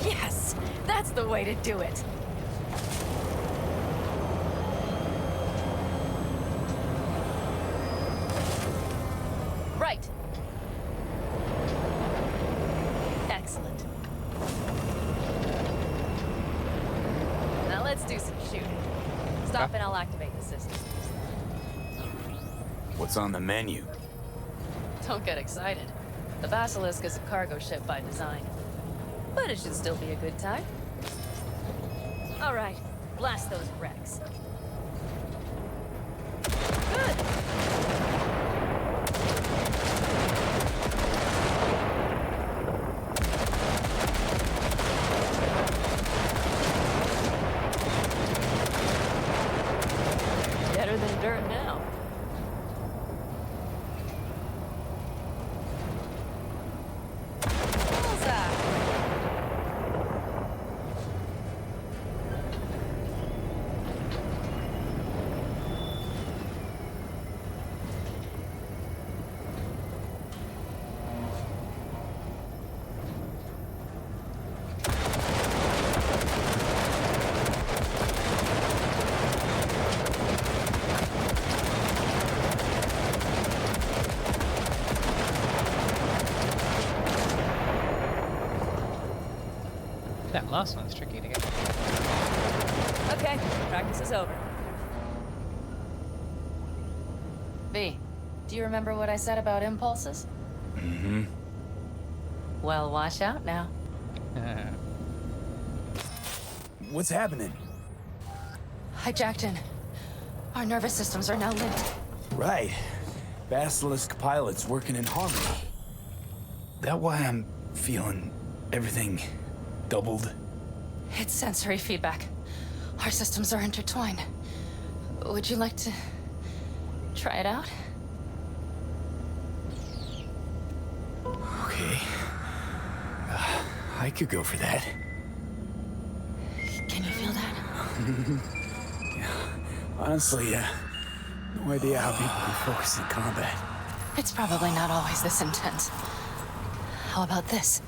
Yes! That's the way to do it. Right. Excellent. Now let's do some shooting. Stop and I'll activate the system. What's on the menu? Don't get excited. The Basilisk is a cargo ship by design. But it should still be a good time. All right, blast those wrecks. Good! Better than dirt now. Bullseye! last one's tricky to get. Okay, practice is over. V, do you remember what I said about impulses? Mm-hmm. Well, watch out now. What's happening? Hijacked in. Our nervous systems are now linked. Right. Basilisk pilots working in harmony. That why I'm feeling everything doubled? It's sensory feedback. Our systems are intertwined. Would you like to try it out? Okay. I could go for that. Can you feel that? Honestly, no idea how people can focus in combat. It's probably not always this intense. How about this?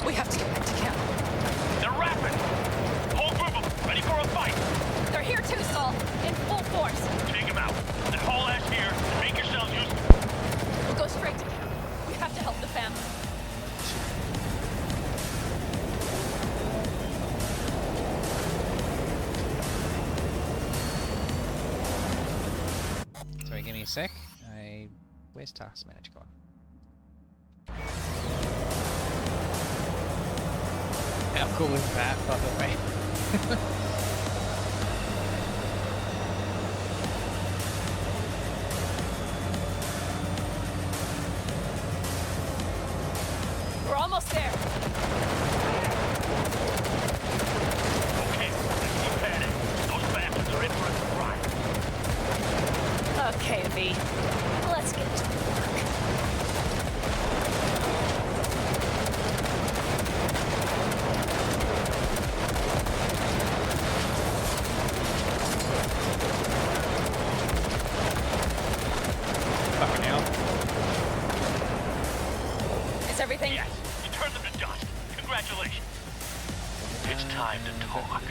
We have to get back to camp. They're rapid! Whole group of them, ready for a fight! They're here too, Saul. In full force. Take them out. Then haul ass here and make yourselves useful. We'll go straight to camp. We have to help the family. Sorry, give me a sec. Where's Task Manager gone? How cool is that, by the way? We're almost there. Okay, let's keep heading. Those bastards are in for a surprise. Okay, V. Let's get to work. Fucking hell. Is everything? Yes, you turned them to dust. Congratulations. It's time to talk.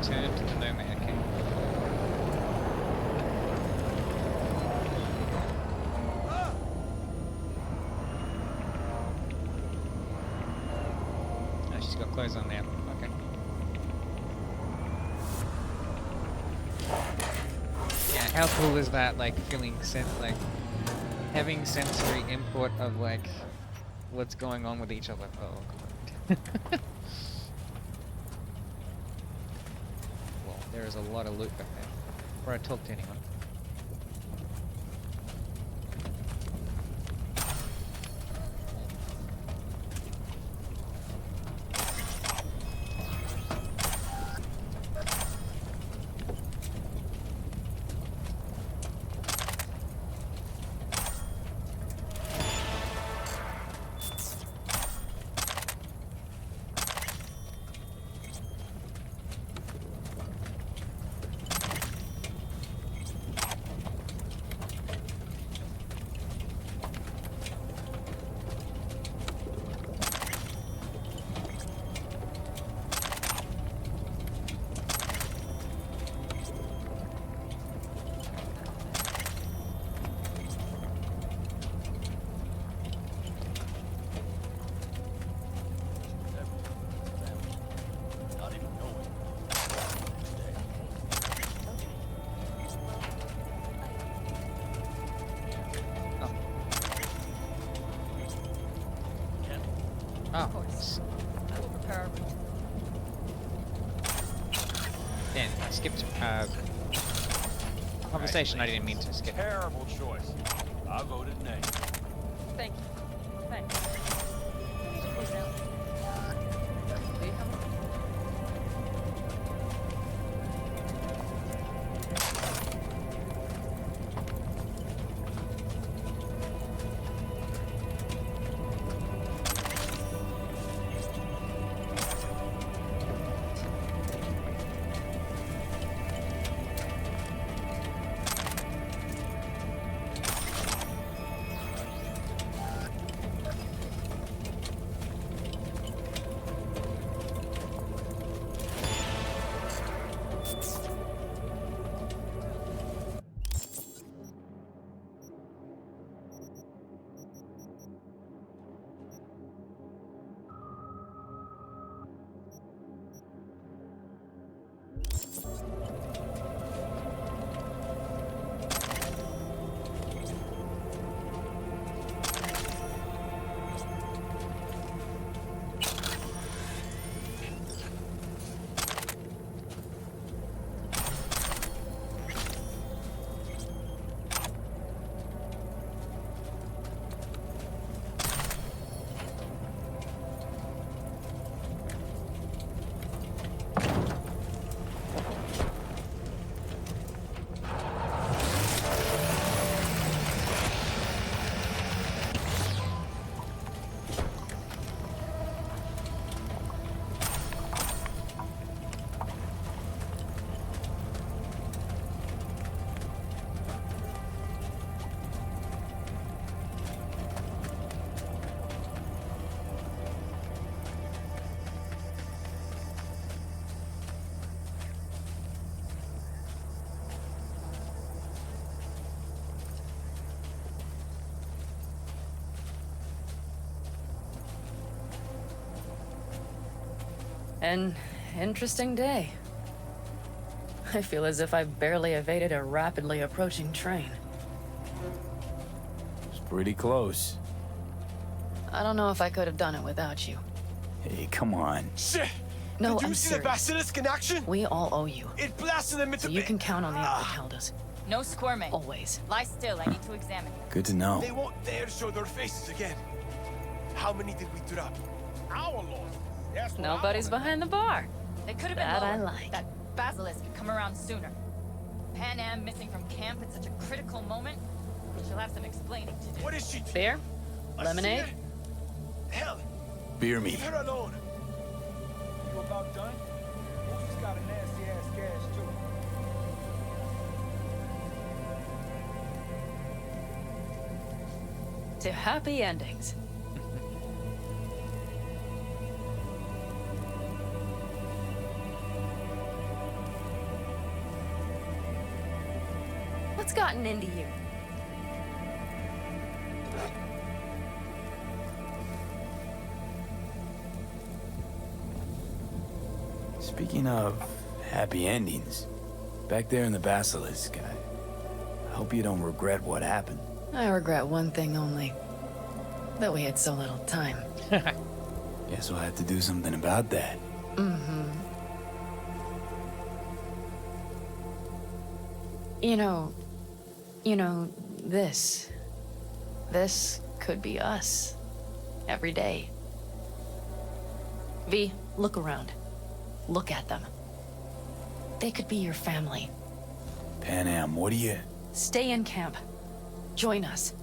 Turn to the Nomad King. Oh, she's got clothes on now. Okay. Yeah, how cool is that? Like feeling like having sensory input of like what's going on with each other. Oh god. Well, there is a lot of loot back there. Before I talk to anyone. skipped conversation I didn't mean to skip. Terrible choice. I voted nay. Thank you. Thanks. Who's now? Do you have one? An interesting day. I feel as if I barely evaded a rapidly approaching train. It's pretty close. I don't know if I could have done it without you. Hey, come on. Shit! No, Did you I'm see serious. the basilisk in action? We all owe you. It blasted them into So you can count on the Alcaldes. No squirming. Always. Lie still. I need to examine you. Good to know. They won't dare show their faces again. How many did we drop? Our loss. That's what Nobody's I wanna behind the bar. They could have been That I lower. like. That basilisk could come around sooner. Pan Am missing from camp at such a critical moment. She'll have some explaining to do. What is she? Beer? A Lemonade? seer? Hell, Beer me. leave her alone. You about done? She's got a nasty ass gash too. To happy endings. What's gotten into you? Speaking of happy endings, back there in the Basilisk, I hope you don't regret what happened. I regret one thing only. That we had so little time. Guess we'll have to do something about that. Mm-hmm. You know, this could be us. Every day. V, look around. Look at them. They could be your family. Pan Am, what do you... Stay in camp. Join us.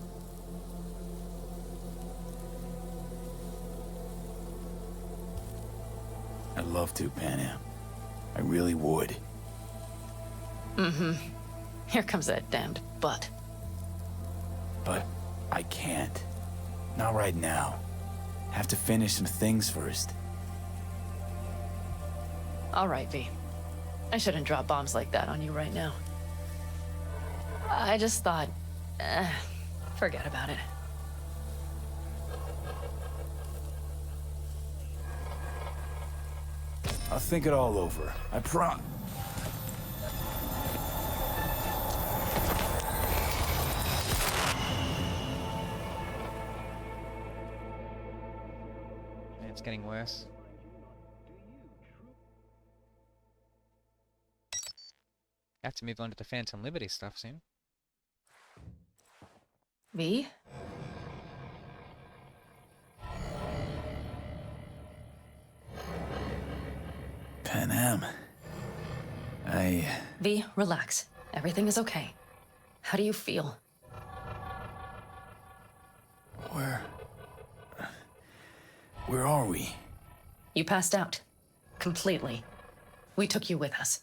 I'd love to, Pan Am. I really would. Mm-hmm. Here comes that damned butt. But I can't. Not right now. Have to finish some things first. All right, V. I shouldn't drop bombs like that on you right now. I just thought... forget about it. I'll think it all over. I prom... It's getting worse. Have to move on to the Phantom Liberty stuff soon. V? Panam. V, relax. Everything is okay. How do you feel? Where are we? You passed out. Completely. We took you with us.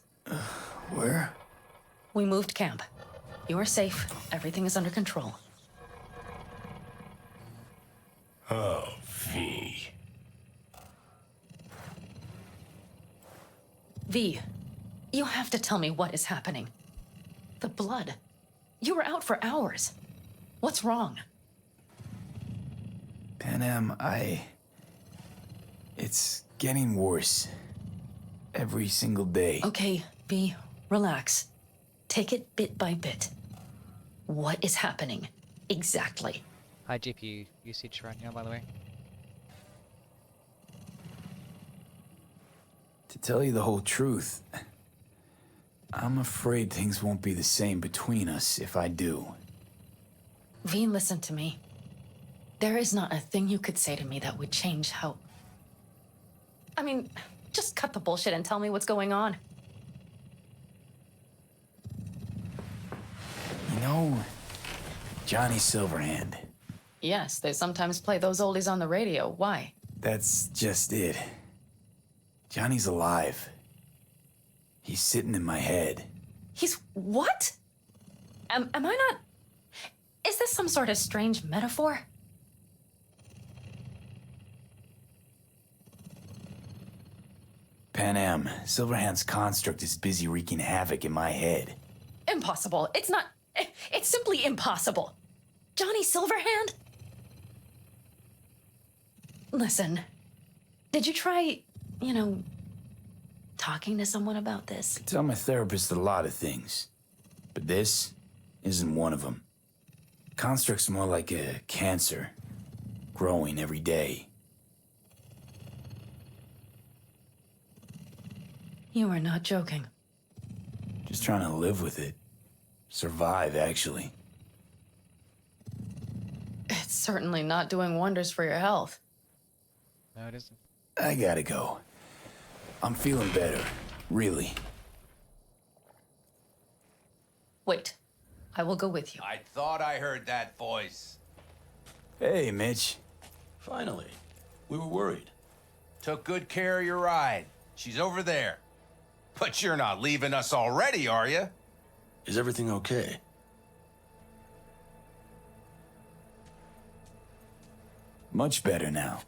Where? We moved camp. You are safe. Everything is under control. Oh, V. V, you have to tell me what is happening. The blood. You were out for hours. What's wrong? Panam, it's getting worse. Every single day. Okay, V, relax. Take it bit by bit. What is happening? Exactly. High GPU usage right now, by the way. To tell you the whole truth, I'm afraid things won't be the same between us if I do. V, listen to me. There is not a thing you could say to me that would change how... I mean, just cut the bullshit and tell me what's going on. You know, Johnny Silverhand. Yes, they sometimes play those oldies on the radio. Why? That's just it. Johnny's alive. He's sitting in my head. He's what? Am I not... Is this some sort of strange metaphor? Panam, Silverhand's construct is busy wreaking havoc in my head. Impossible. It's not... It's simply impossible. Johnny Silverhand? Listen, did you try, talking to someone about this? I tell my therapist a lot of things, but this isn't one of them. Construct's more like a cancer, growing every day. You are not joking. Just trying to live with it. Survive, actually. It's certainly not doing wonders for your health. No, it isn't. I gotta go. I'm feeling better, really. Wait, I will go with you. I thought I heard that voice. Hey, Mitch. Finally. We were worried. Took good care of your ride. She's over there. But you're not leaving us already, are you? Is everything okay? Much better now.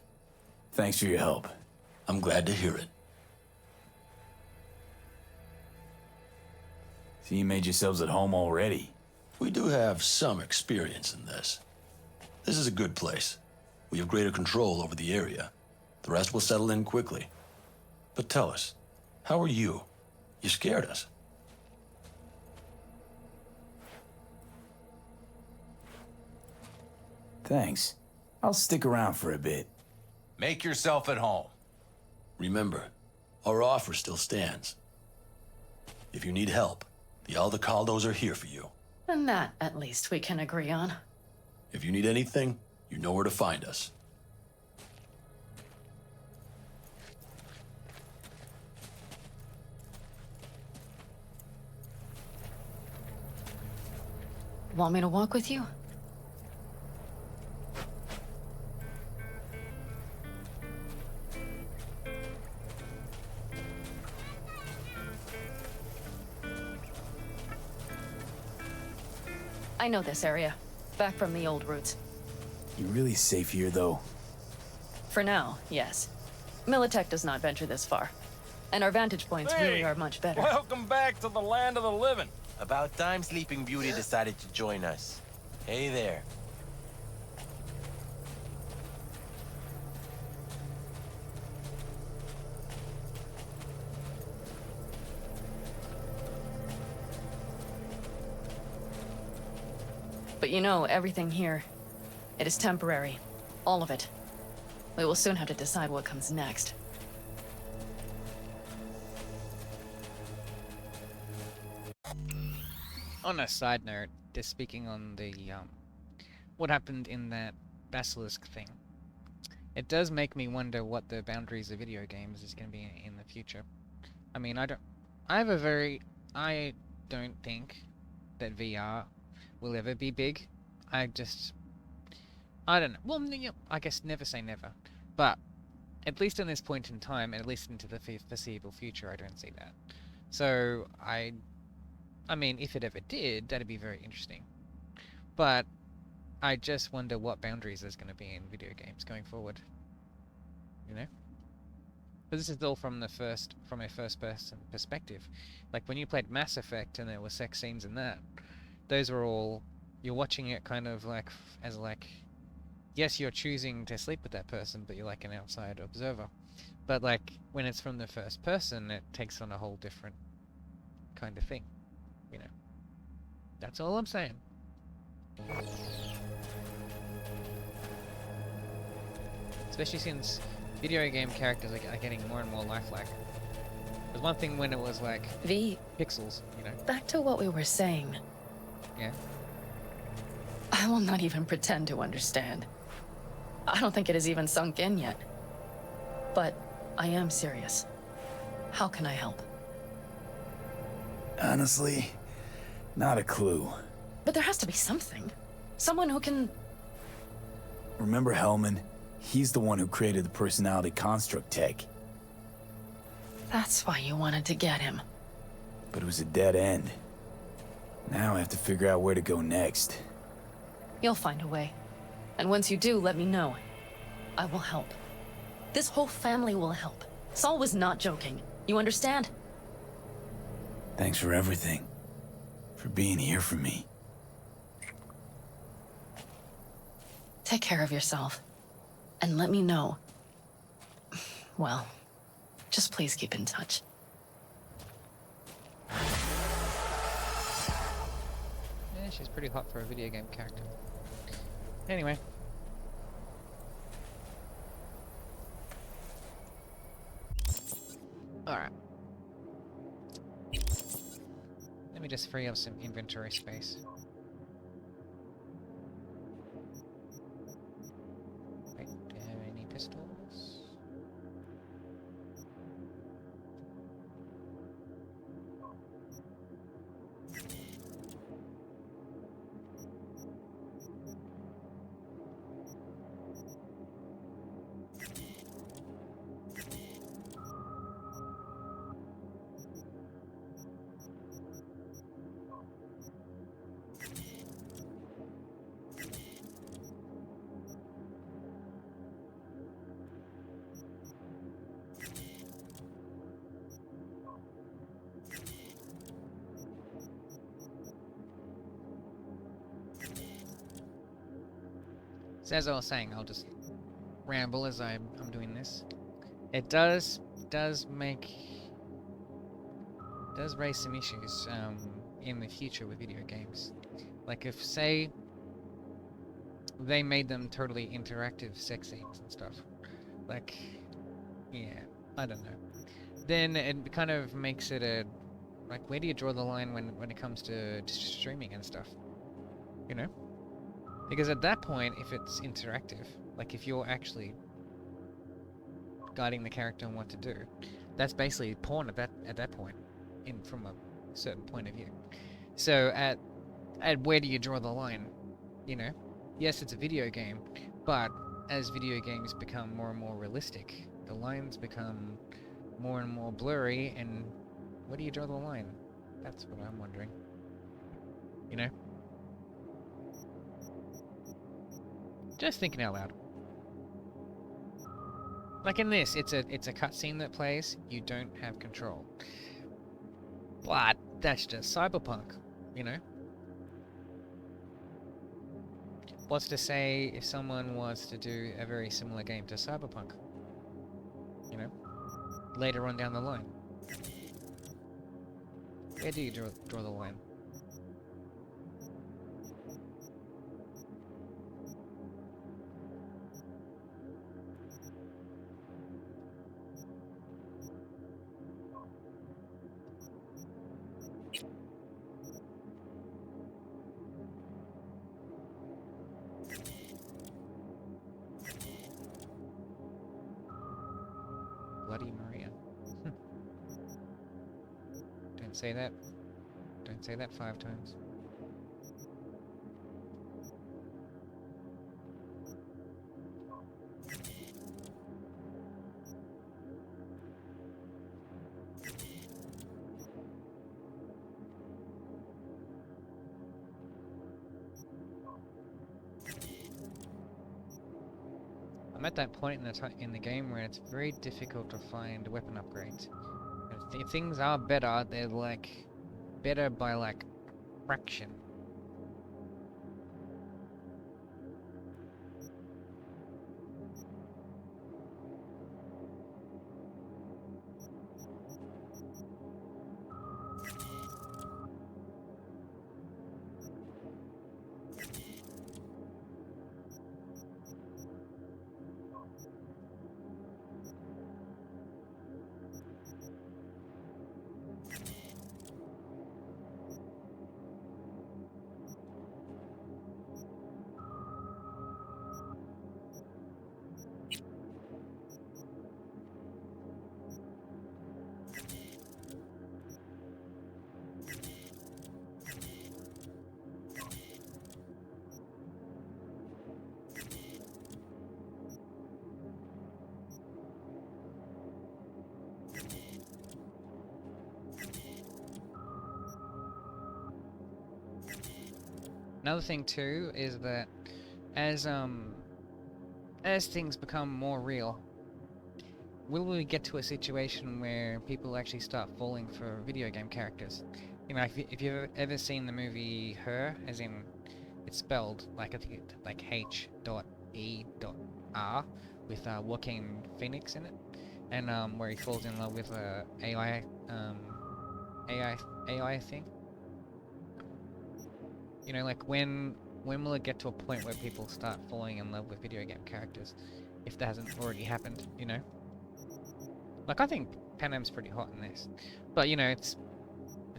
Thanks for your help. I'm glad to hear it. So you made yourselves at home already? We do have some experience in this. This is a good place. We have greater control over the area. The rest will settle in quickly. But tell us, how are you? You scared us. Thanks. I'll stick around for a bit. Make yourself at home. Remember, our offer still stands. If you need help, the Aldecaldos are here for you. And that, at least, we can agree on. If you need anything, you know where to find us. Want me to walk with you? I know this area. Back from the old routes. You really safe here, though? For now, yes. Militech does not venture this far. And our vantage points really are much better. Welcome back to the land of the living. About time Sleeping Beauty decided to join us. Hey there. But you know, everything here, it is temporary. All of it. We will soon have to decide what comes next. On a side note, just speaking on the what happened in that basilisk thing, it does make me wonder what the boundaries of video games is going to be in the future. I mean, I don't think that VR will ever be big. I don't know. Well, I guess never say never, but at least in this point in time, and at least into the foreseeable future, I don't see that. So I mean, if it ever did, that'd be very interesting. But I just wonder what boundaries there's going to be in video games going forward. You know? But this is all from a first-person perspective. Like when you played Mass Effect and there were sex scenes in that, those were all, you're watching it kind of like as like, yes, you're choosing to sleep with that person, but you're like an outside observer. But like when it's from the first person, it takes on a whole different kind of thing. You know, that's all I'm saying. Especially since video game characters are getting more and more lifelike. There's one thing when it was like V, pixels, you know. back to what we were saying. Yeah. I will not even pretend to understand. I don't think it has even sunk in yet. But I am serious. How can I help? Honestly, not a clue. But there has to be something. Someone who can... Remember Hellman? He's the one who created the personality construct tech. That's why you wanted to get him. But it was a dead end. Now I have to figure out where to go next. You'll find a way. And once you do, let me know. I will help. This whole family will help. Saul was not joking. You understand? Thanks for everything. For being here for me. Take care of yourself. And let me know. Well, just please keep in touch. Yeah, she's pretty hot for a video game character. Anyway. Alright. Let me just free up some inventory space. Wait, do I have any pistols? So as I was saying, I'll just ramble as I'm doing this. It does raise some issues in the future with video games. Like if, say, they made them totally interactive sex scenes and stuff. Like, yeah, I don't know. Then it kind of makes it a, like, where do you draw the line when it comes to streaming and stuff? You know? Because at that point, if it's interactive, like if you're actually guiding the character on what to do, that's basically porn at that point, from a certain point of view. So at where do you draw the line? You know, yes, it's a video game, but as video games become more and more realistic, the lines become more and more blurry, and where do you draw the line? That's what I'm wondering. You know? Just thinking out loud. Like in this, it's a cutscene that plays, you don't have control. But that's just Cyberpunk, you know? What's to say if someone was to do a very similar game to Cyberpunk? You know? Later on down the line. Where do you draw the line? Bloody Maria. Don't say that. Don't say that 5 times. I'm at that point in the game where it's very difficult to find weapon upgrades. If things are better, they're like better by like a fraction. Another thing too is that as things become more real, will we get to a situation where people actually start falling for video game characters? You know, if you've ever seen the movie Her, as in it's spelled like I think like H.E.R with Joaquin Phoenix in it, and where he falls in love with a AI thing. You know, like when will it get to a point where people start falling in love with video game characters, if that hasn't already happened? You know, like I think Panem's pretty hot in this, but you know, it's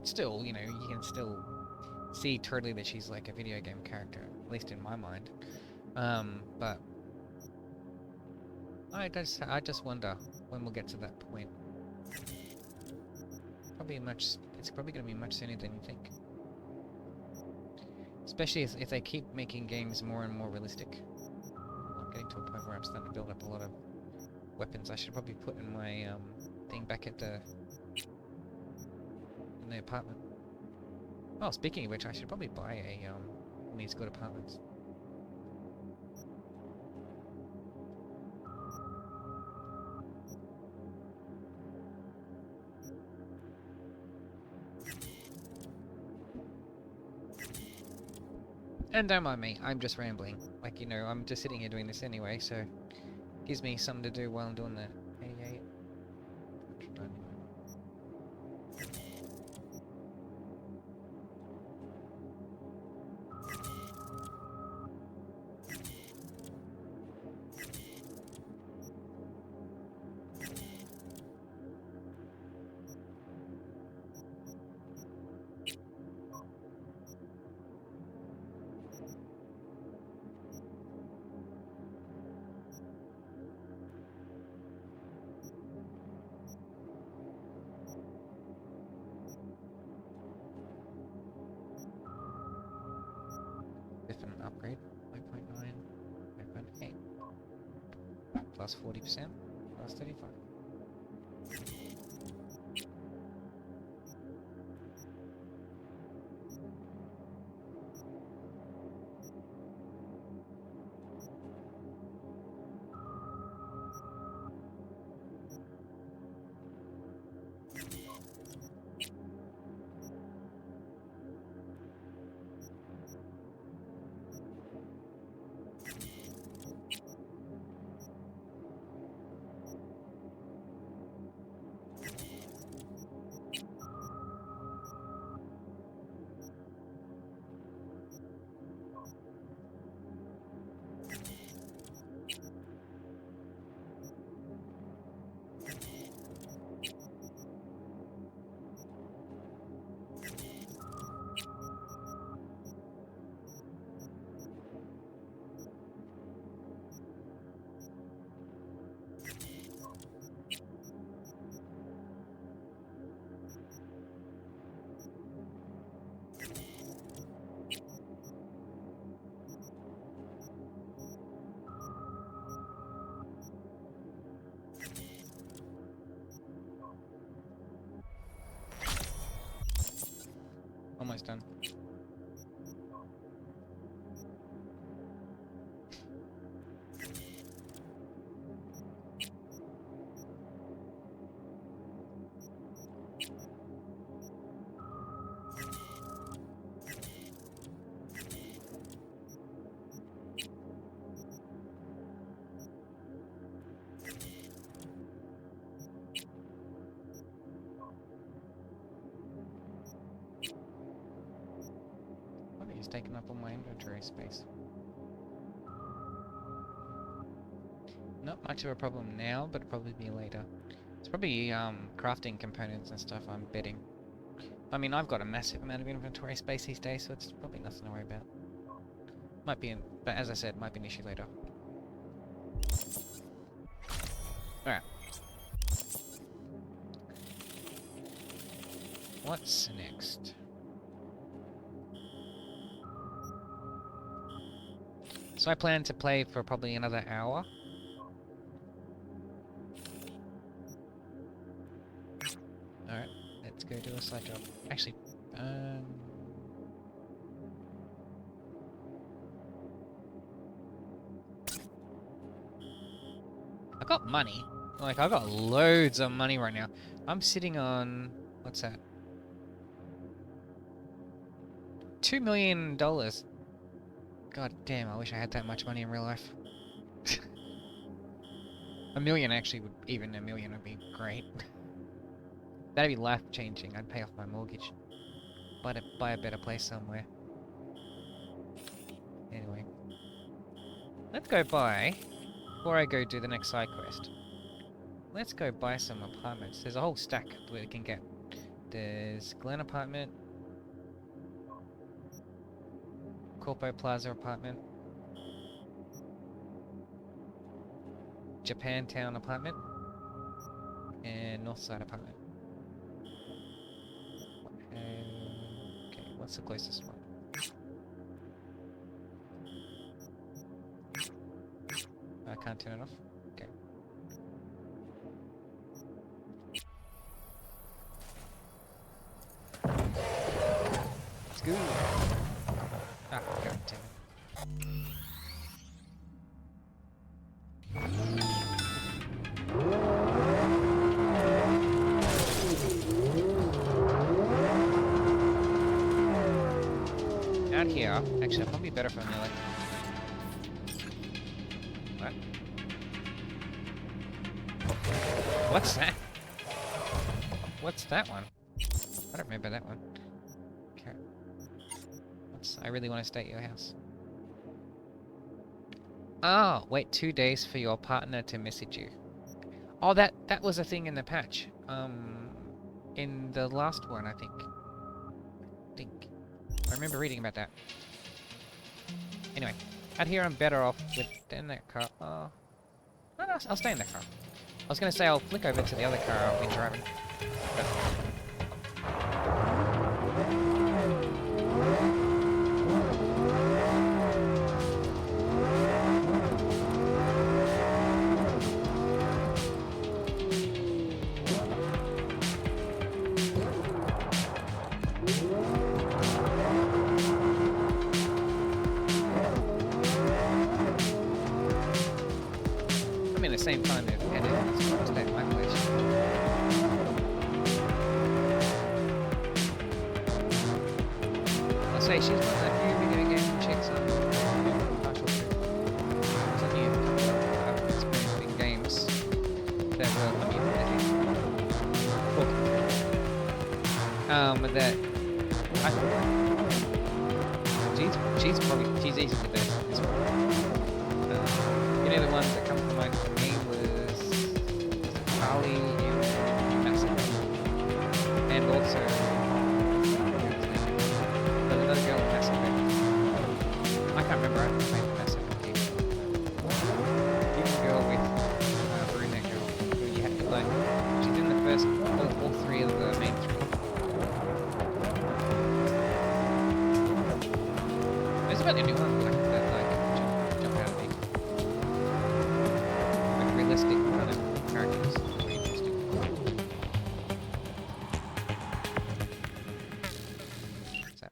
still, you know, you can still see totally that she's like a video game character, at least in my mind. But I just wonder when we'll get to that point. It's probably going to be much sooner than you think. Especially if they keep making games more and more realistic. I'm getting to a point where I'm starting to build up a lot of weapons. I should probably put in my thing back at in the apartment. Oh, speaking of which, I should probably buy one of these good apartments. And don't mind me, I'm just rambling. Like, you know, I'm just sitting here doing this anyway, so gives me something to do while I'm doing that. 88. Different upgrade, 5.9, 5.8, plus 40%, plus 35. almost done. What is taking up all my inventory space? Not much of a problem now, but it'll probably be later. It's probably crafting components and stuff, I'm betting. I mean, I've got a massive amount of inventory space these days, so it's probably nothing to worry about. Might be, but as I said, might be an issue later. Alright. What's next? So I plan to play for probably another hour. Alright, let's go do a side job. Actually, I got money. Like, I got loads of money right now. I'm sitting on... what's that? $2 million. God damn, I wish I had that much money in real life. A million actually would... even a million would be great. That'd be life-changing. I'd pay off my mortgage. Buy a better place somewhere. Anyway. Let's go buy... before I go do the next side quest. Let's go buy some apartments. There's a whole stack that we can get. There's Glen apartment. Corpo Plaza apartment. Japantown apartment. And Northside apartment. Okay, what's the closest one? I can't turn it off. Okay. Let's go. Ah, god damn it. Out here, actually, it'd probably be better for me, like. What? What's that? What's that one? I don't remember that one. Okay. I really want to stay at your house. Oh, wait 2 days for your partner to message you. Oh, that was a thing in the patch. In the last one, I think. I remember reading about that. Anyway, out here I'm better off with in that car. Oh, no, I'll stay in that car. I was gonna say I'll flick over to the other car I've been driving. But I mean, at the same time, if editors want to stay at my place. I'll say she's one of the few video game chicks I'm partial to. There's only a couple of experience in games that were not even editing. That she's easily the best at this one. You know, the ones that come to mind for me was Carly in Mass Effect, and also there's another girl in Mass Effect. I can't remember her name in Mass Effect game. Even the girl with brunette girl, who you had to like. She's in the first all three of the main three. There's about the new one that like jump out at me. Like realistic kind of characters. Very interesting. So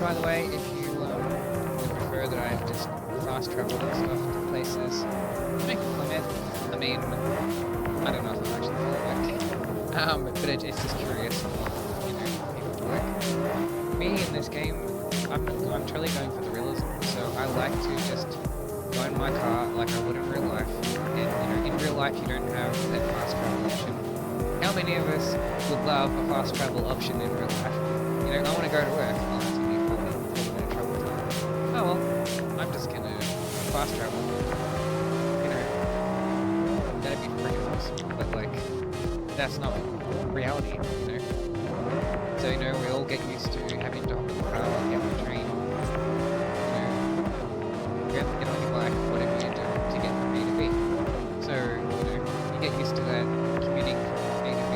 by the way, if you would prefer that I just fast travel and stuff to places, make a comment. I mean, I don't know if I'm actually follow it. But it's just curious, you know, people like me in this game. I'm totally going for the realism, so I like to just go in my car like I would in real life. And you know, in real life you don't have that fast travel option. How many of us would love a fast travel option in real life? You know, I want to go to work. Oh, that's gonna be 40-minute travel time. Oh well, I'm just gonna fast travel. You know, that'd be freaking awesome. But like, that's not reality. You know. So you know, we all get used to having to hop in the car, get on the train. You know, get on your bike, whatever you do to get from A to B. So you know, you get used to that commuting from A to B.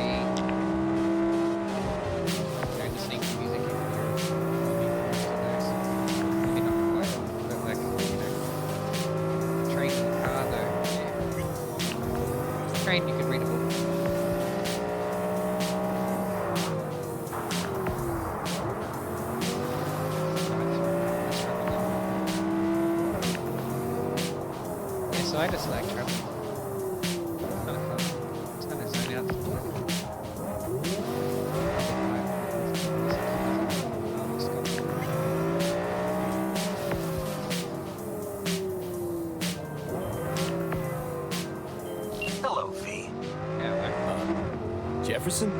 You know, listening to music if you're maybe not quite, but like you know, train in the car though. Yeah. Train you could read a book. So I just like traveling. Kind of fun. It's kind of zone out. Hello, V. Yeah, Jefferson?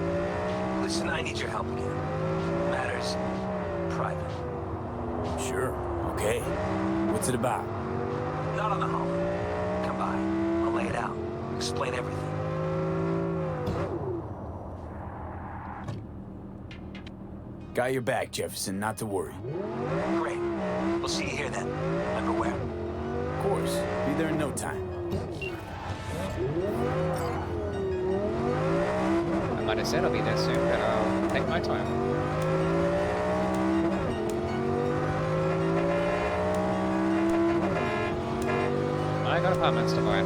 Listen, I need your help again. Matters private. Sure. Okay. What's it about? Not on the home. Come by. I'll lay it out. Explain everything. Got your back, Jefferson, not to worry. Great. We'll see you here then. Underwear. Of course. Be there in no time. I might have said I'll be there soon, but I'll take my time. I got apartments to buy.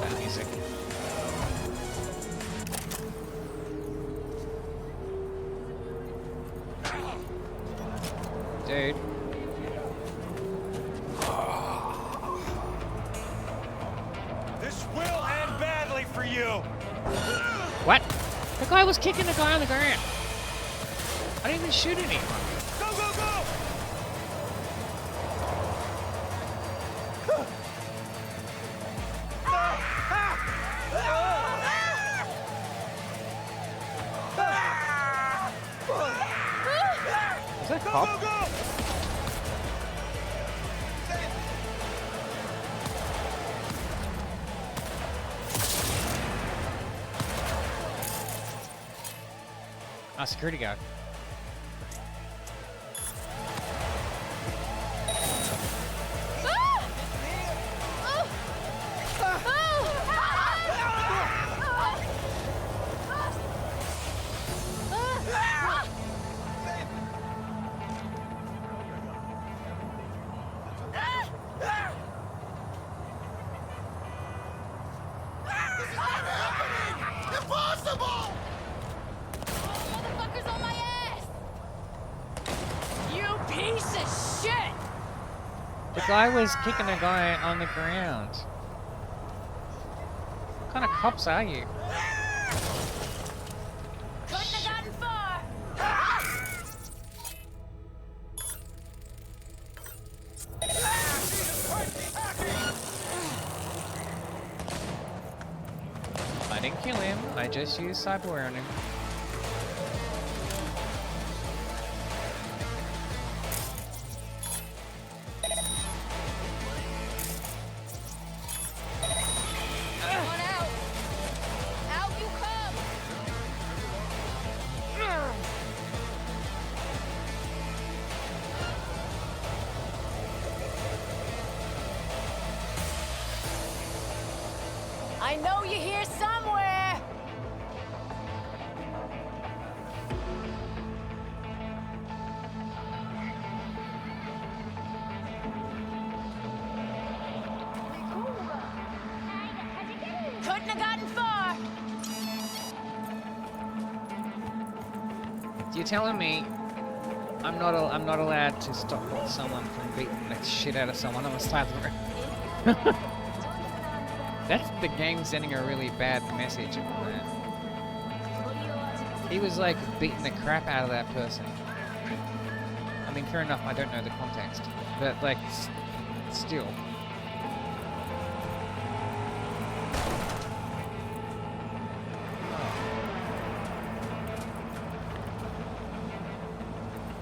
That music. Dude. This will end badly for you. What? The guy was kicking the guy on the ground. I didn't even shoot anyone. Go, go, go! Is that a Go, cop? go, go! Ah, security guard. Impossible! Motherfucker's on my ass! You piece of shit! The guy was kicking a guy on the ground. What kind of cops are you? Couldn't have gotten far! I didn't kill him. I just used cyberware on him. One out! I know you're here somewhere! Couldn't have gotten far! So you're telling me I'm not allowed to stop someone from beating the shit out of someone on the side of the road? That's the game sending a really bad message of that. He was like beating the crap out of that person. I mean, fair enough, I don't know the context, but like, still.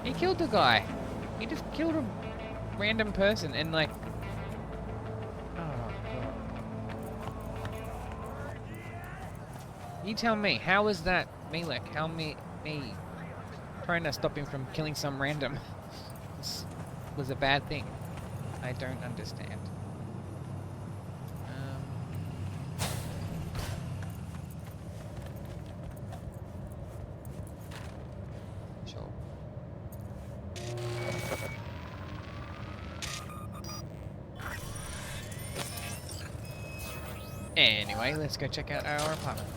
He killed the guy. He just killed a random person and like. Oh god. You tell me, how is that me? Like, how me trying to stop him from killing some random was a bad thing? I don't understand. Sure. Anyway, let's go check out our apartment.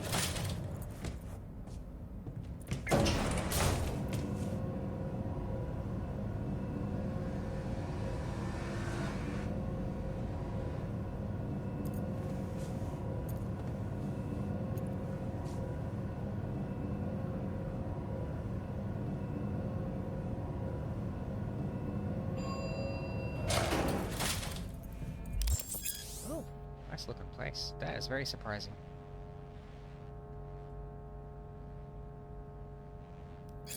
Nice looking place. That is very surprising. I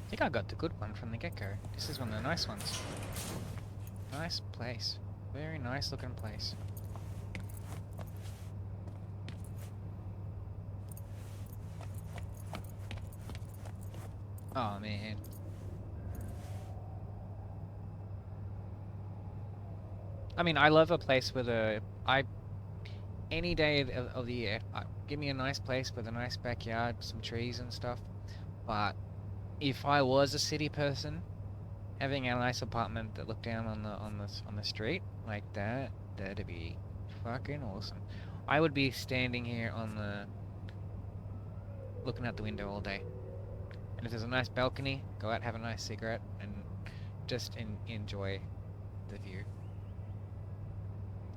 think I got the good one from the get-go. This is one of the nice ones. Nice place. Very nice looking place. Oh man. I mean, I love a place with any day of the year, give me a nice place with a nice backyard, some trees and stuff. But if I was a city person, having a nice apartment that looked down on the street like that, that'd be fucking awesome. I would be standing here looking out the window all day. And if there's a nice balcony, go out, have a nice cigarette, and just enjoy the view.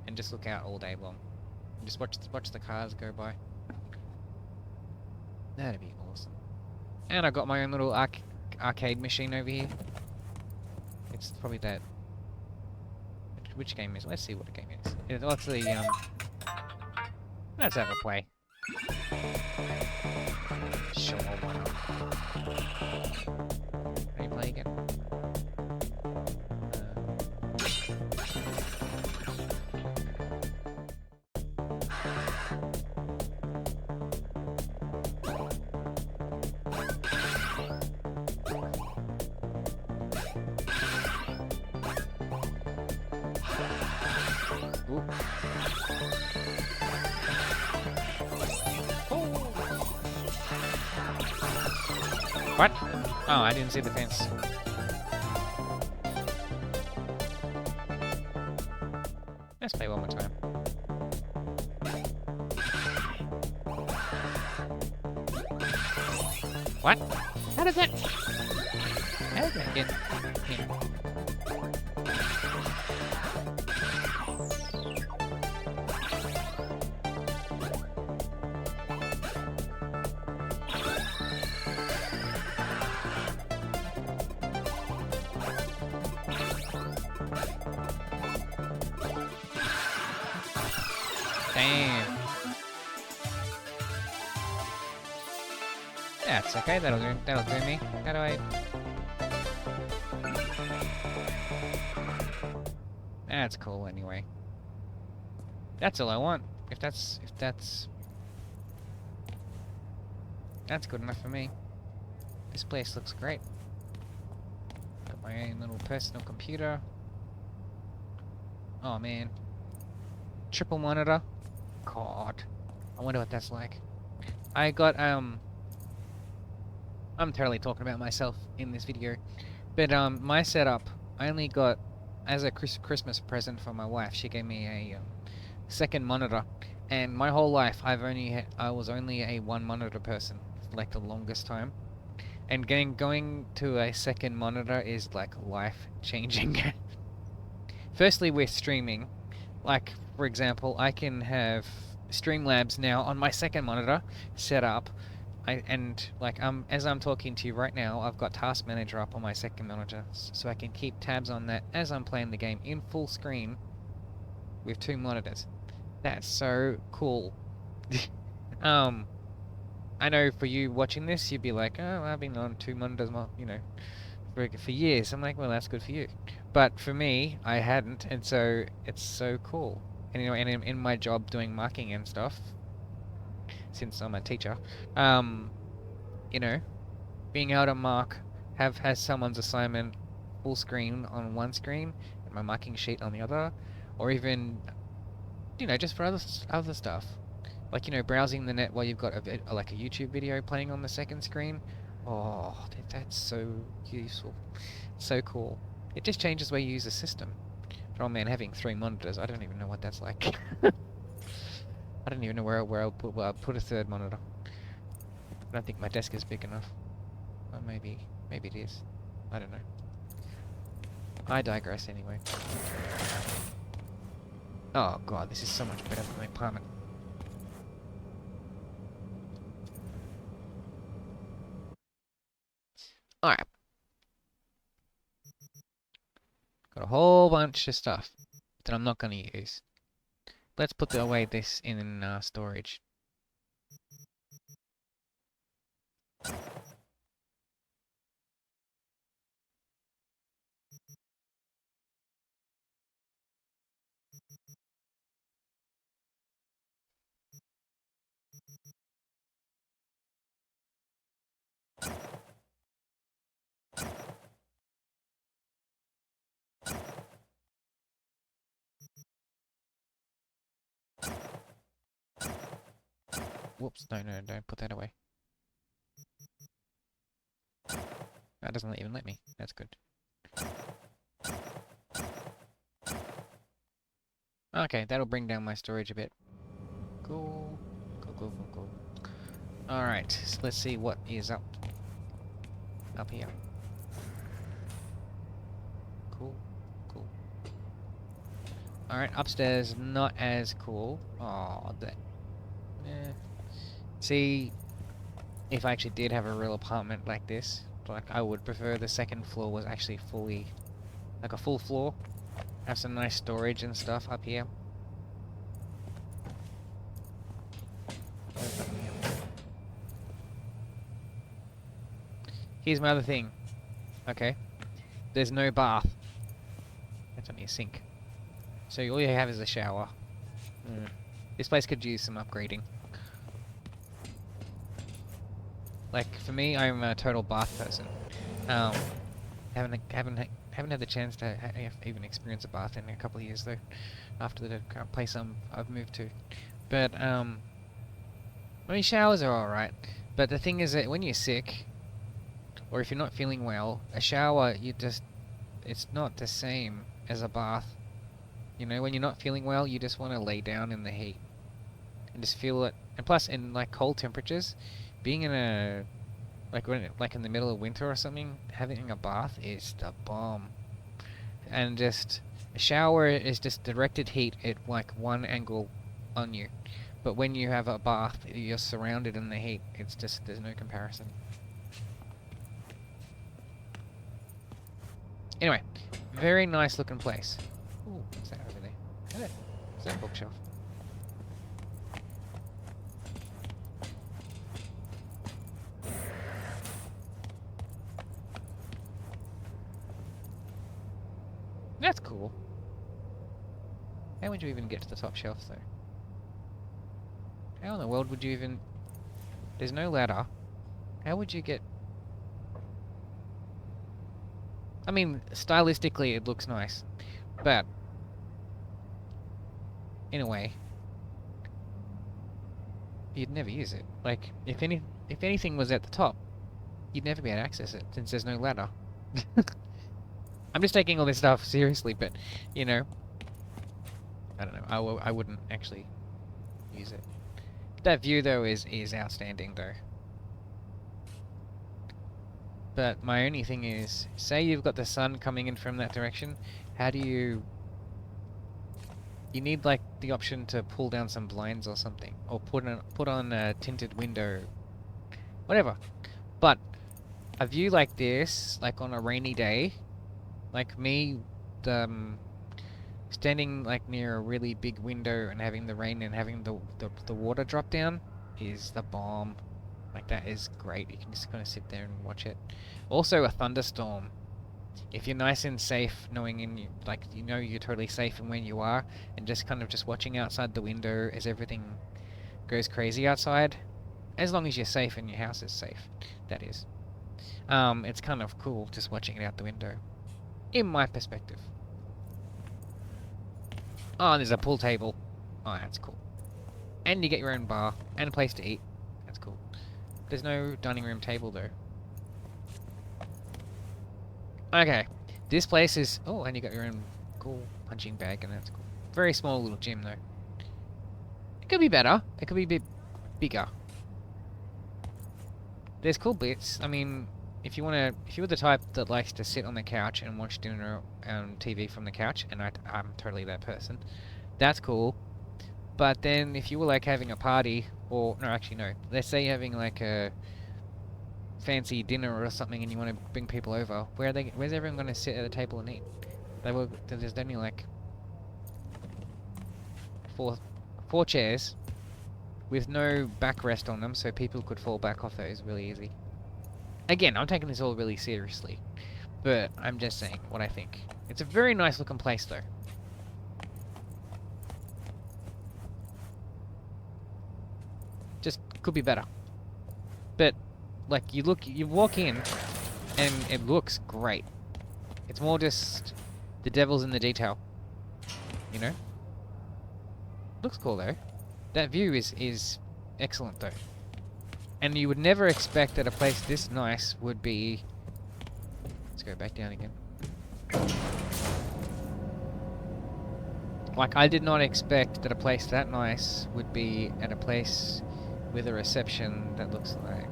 And just look out all day long. And just watch the cars go by. That'd be awesome. And I got my own little arcade machine over here. It's probably that. Which game is? Let's see what the game is. It's actually let's have a play. Sure, why not? Can you play again? What? Oh, I didn't see the fence. Let's play one more time. What? How did that... How did that get here? Damn. That's okay, that'll do me. How do I... That's cool anyway. That's all I want. If that's good enough for me. This place looks great. Got my own little personal computer. Oh man. Triple monitor. God. I wonder what that's like. I got, I'm totally talking about myself in this video. But, my setup, I only got, as a Christmas present for my wife, she gave me a, second monitor. And my whole life, I was only a one monitor person, for like the longest time. And going to a second monitor is like life changing. Firstly, with streaming, like for example, I can have Streamlabs now on my second monitor set up. As I'm talking to you right now, I've got Task Manager up on my second monitor, so I can keep tabs on that as I'm playing the game in full screen with two monitors. That's so cool. I know for you watching this, you'd be like, oh, I've been on two monitors, for years. I'm like, well, that's good for you. But for me, I hadn't, and so it's so cool. And you know, and in my job doing marking and stuff, since I'm a teacher, you know, being able to mark, has someone's assignment full screen on one screen and my marking sheet on the other, or even, you know, just for other stuff. Like, you know, browsing the net while you've got like a YouTube video playing on the second screen. Oh, that's so useful. So cool. It just changes the way you use the system. But oh man, having 3 monitors, I don't even know what that's like. I don't even know where I'll put a third monitor. I don't think my desk is big enough. Or maybe it is. I don't know. I digress anyway. Oh god, this is so much better than my apartment. Alright. Got a whole bunch of stuff that I'm not going to use. Let's put away this in storage. Whoops, no, don't put that away. That doesn't even let me. That's good. Okay, that'll bring down my storage a bit. Cool. Cool. Alright, so let's see what is up here. Cool. Alright, upstairs, not as cool. Oh, see, if I actually did have a real apartment like this, like I would prefer the second floor was actually fully, like a full floor. Have some nice storage and stuff up here. Here's my other thing. Okay. There's no bath. That's only a sink. So all you have is a shower. This place could use some upgrading. Like, for me, I'm a total bath person. Haven't had the chance to even experience a bath in a couple of years though, after the current place I've moved to. But I mean, showers are alright. But the thing is that when you're sick, or if you're not feeling well, a shower, it's not the same as a bath. You know, when you're not feeling well, you just want to lay down in the heat and just feel it. And plus, in like cold temperatures, being in a like in the middle of winter or something, having a bath is the bomb. And just a shower is just directed heat at like one angle on you. But when you have a bath, you're surrounded in the heat. It's just, there's no comparison. Anyway, very nice looking place. Ooh, what's that over there? Is that a bookshelf? That's cool. How would you even get to the top shelf, though? How in the world would you even... There's no ladder. How would you get... I mean, stylistically it looks nice, but in a way. You'd never use it. Like, if anything was at the top, you'd never be able to access it, since there's no ladder. I'm just taking all this stuff seriously, but, you know, I don't know, I wouldn't actually use it. That view, though, is outstanding, though. But my only thing is, say you've got the sun coming in from that direction, how do you... You need, like, the option to pull down some blinds or something, or put on a tinted window, whatever. But a view like this, like on a rainy day, like me, standing like near a really big window and having the rain and having the water drop down is the bomb. Like, that is great. You can just kind of sit there and watch it. Also, a thunderstorm. If you're nice and safe, knowing you know you're totally safe in where you are, and just kind of just watching outside the window as everything goes crazy outside, as long as you're safe and your house is safe, that is. It's kind of cool just watching it out the window, in my perspective. Oh, there's a pool table. Oh, that's cool. And you get your own bar and a place to eat. That's cool. There's no dining room table though. Okay, this place is... Oh, and you got your own cool punching bag, and that's cool. Very small little gym, though. It could be better. It could be a bit bigger. There's cool bits. I mean, if you're the type that likes to sit on the couch and watch dinner on TV from the couch, and I'm totally that person, that's cool. But then, if you were like having a party, or no, actually no. Let's say you're having like a fancy dinner or something and you want to bring people over, where's everyone going to sit at a table and eat? There's only like four chairs with no backrest on them, so people could fall back off those really easy. Again, I'm taking this all really seriously, but I'm just saying what I think. It's a very nice looking place though. Just could be better. But like, you walk in, and it looks great. It's more just the devil's in the detail, you know? Looks cool though. That view is excellent though. And you would never expect that a place this nice would be... Let's go back down again. Like, I did not expect that a place that nice would be at a place with a reception that looks like...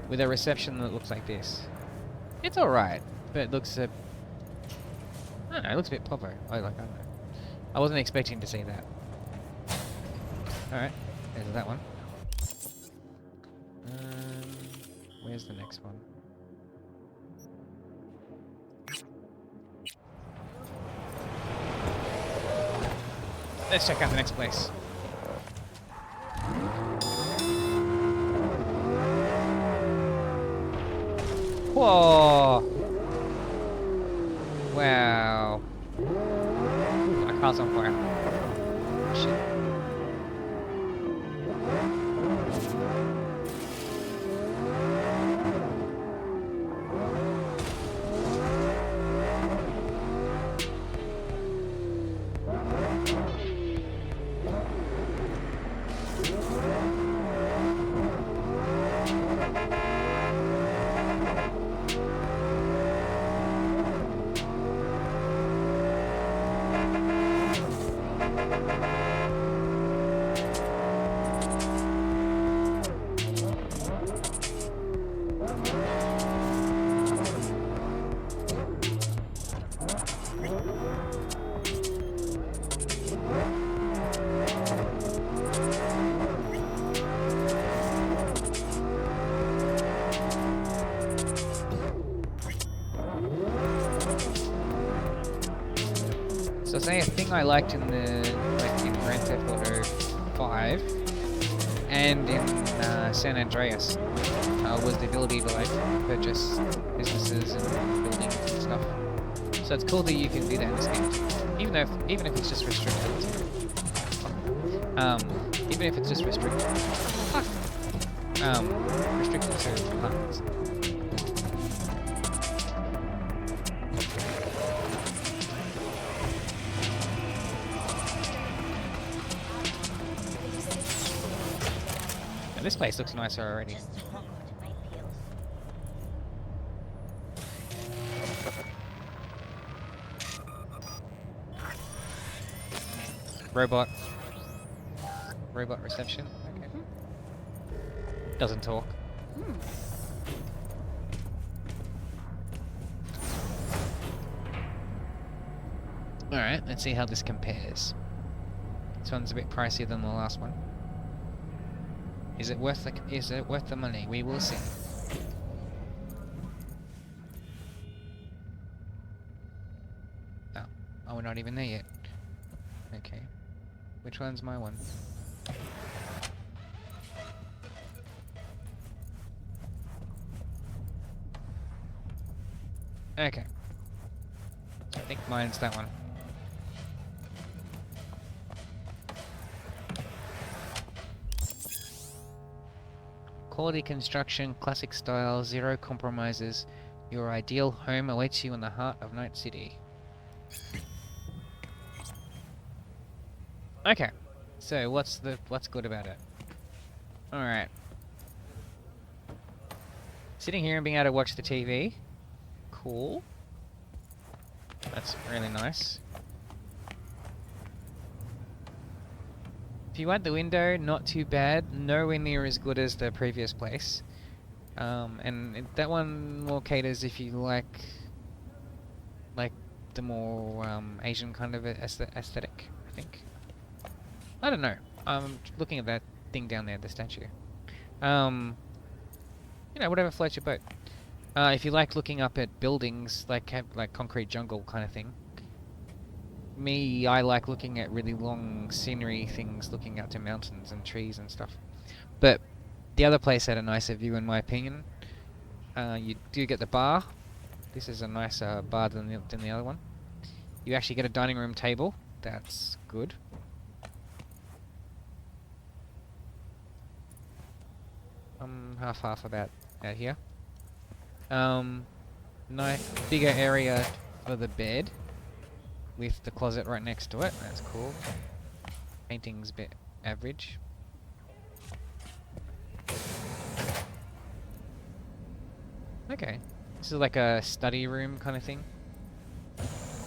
with a reception that looks like this. It's alright, but it looks I don't know, it looks a bit proper. I don't know. I wasn't expecting to see that. Alright, there's that one. Where's the next one? Let's check out the next place. Whoa! Wow. My car's on fire. Shit. So say a thing I liked in Grand Theft Auto 5 and in San Andreas was the ability to like purchase businesses and buildings and stuff. So it's cool that you can do that in this game, even if it's just restricted. Even if it's just restricted. Fuck. restricted to apartments. Now, this place looks nicer already. Robot reception. Okay. Doesn't talk. Alright, let's see how this compares. This one's a bit pricier than the last one. Is it worth the money? We will see. Oh, we're not even there yet. Okay. Which one's my one? Okay. I think mine's that one. Quality construction, classic style, zero compromises. Your ideal home awaits you in the heart of Night City. Okay. So what's good about it? Alright. Sitting here and being able to watch the TV. Cool. That's really nice. If you add the window, not too bad. Nowhere near as good as the previous place. That one more caters if you like the more Asian kind of aesthetic, I think. I don't know. I'm looking at that thing down there, the statue. You know, whatever floats your boat. If you like looking up at buildings, like concrete jungle kind of thing. Me, I like looking at really long scenery things, looking out to mountains and trees and stuff. But the other place had a nicer view, in my opinion. You do get the bar. This is a nicer bar than the other one. You actually get a dining room table. That's good. Half about out here. Nice bigger area for the bed with the closet right next to it. That's cool. Painting's a bit average. Okay. This is like a study room kind of thing.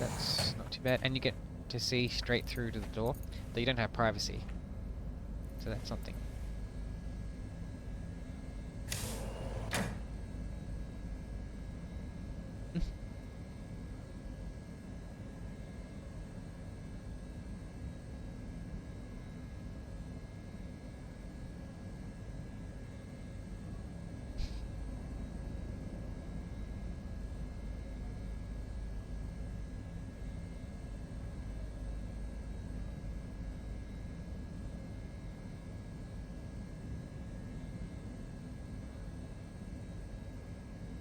That's not too bad. And you get to see straight through to the door, though you don't have privacy. So that's something.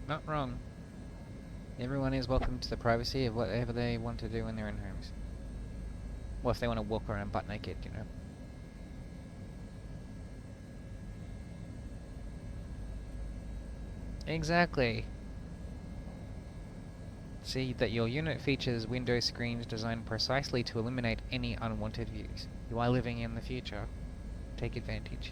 Not wrong. Everyone is welcome to the privacy of whatever they want to do in their own homes. Well, if they want to walk around butt naked, you know. Exactly. See that your unit features window screens designed precisely to eliminate any unwanted views. You are living in the future. Take advantage.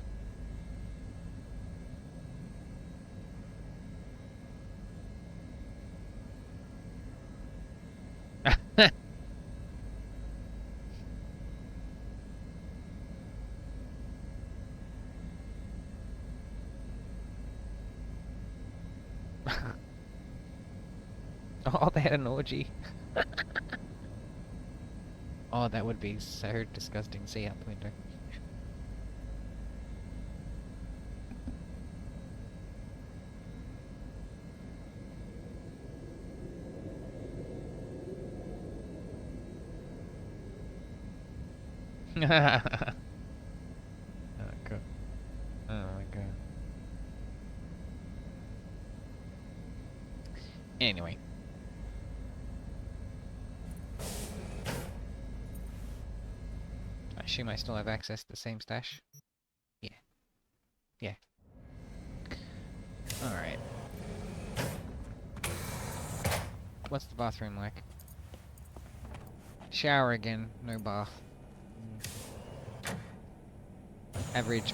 Oh, they had an orgy. Oh, that would be so disgusting. See out the window. Oh god. Oh my god. Anyway. I assume I still have access to the same stash? Yeah. Yeah. Alright. What's the bathroom like? Shower again, no bath. Average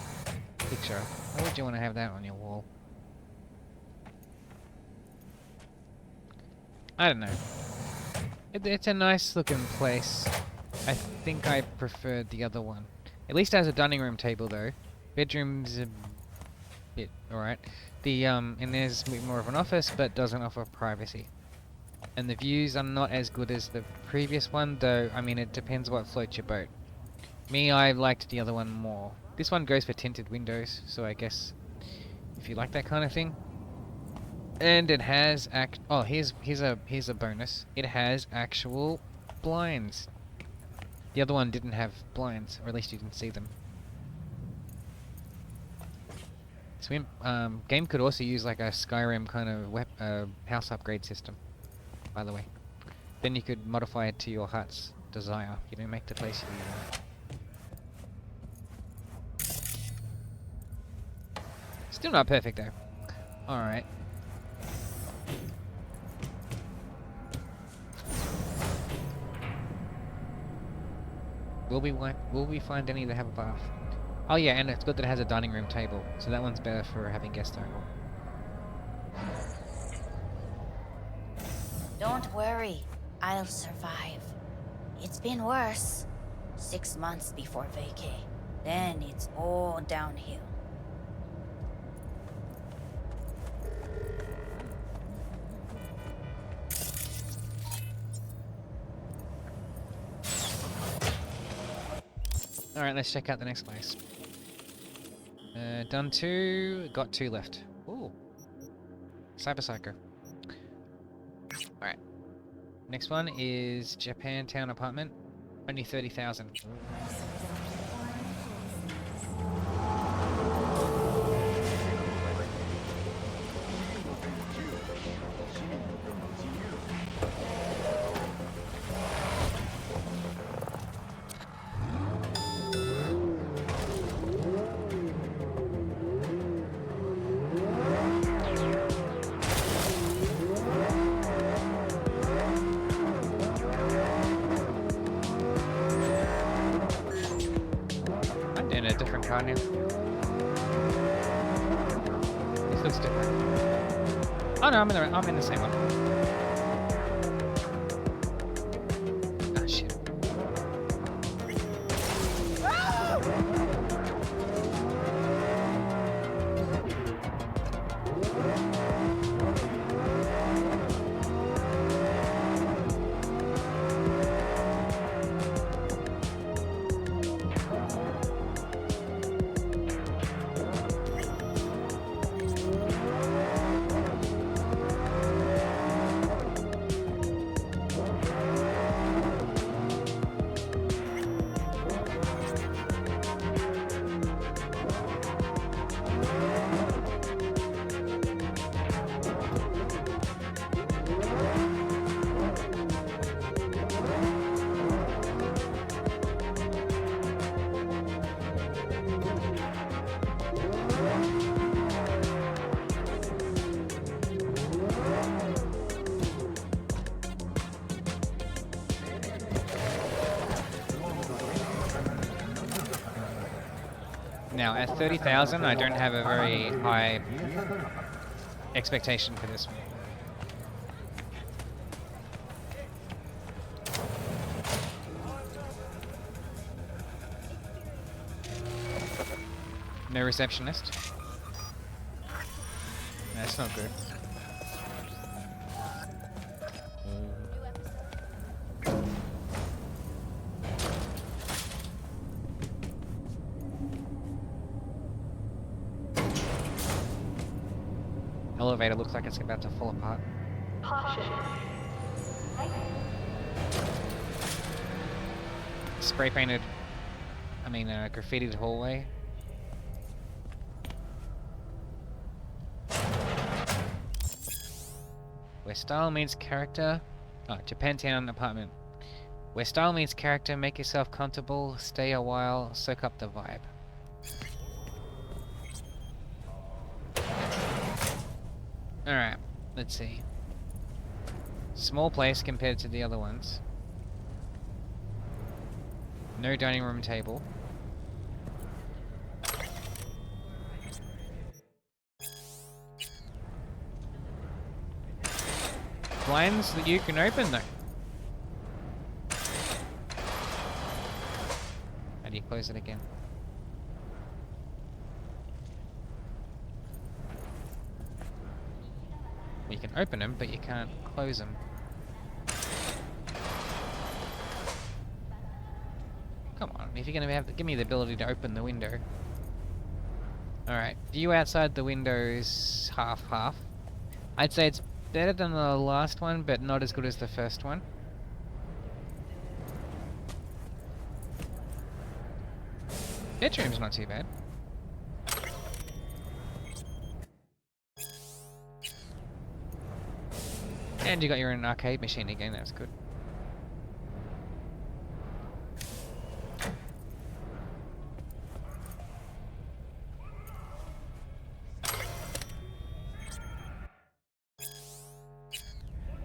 picture. Why would you want to have that on your wall? I don't know. It's a nice looking place. I think I preferred the other one. At least it has a dining room table though. Bedroom's a bit alright. And there's a bit more of an office, but doesn't offer privacy. And the views are not as good as the previous one, though. I mean, it depends what floats your boat. Me, I liked the other one more. This one goes for tinted windows, so I guess if you like that kind of thing. And it has here's a bonus. It has actual blinds. The other one didn't have blinds, or at least you didn't see them. So game could also use like a Skyrim kind of house upgrade system, by the way. Then you could modify it to your heart's desire. You know, make the place you want. Still not perfect though. Alright. Will we find any that have a bath? Oh yeah, and it's good that it has a dining room table, so that one's better for having guests over. Don't worry, I'll survive. It's been worse. 6 months before vacay. Then it's all downhill. Alright, let's check out the next place. Done 2, got 2 left. Ooh. Cyberpsycho. Alright. Next one is Japantown apartment. Only 30,000. In a different car now. This looks different. Oh no, I'm in the same one. Ah shit. Now, at 30,000, I don't have a very high expectation for this one. No receptionist. That's not good. Elevator looks like it's about to fall apart. Spray painted, graffitied hallway. Where style meets character. Oh, Japantown apartment. Where style meets character, make yourself comfortable, stay a while, soak up the vibe. Alright, let's see. Small place compared to the other ones. No dining room table. Blinds that you can open though. How do you close it again? You can open them, but you can't close them. Come on, if you're gonna give me the ability to open the window. Alright, view outside the window is half-half. I'd say it's better than the last one, but not as good as the first one. Bedroom's not too bad. And you got your own arcade machine again, that's good.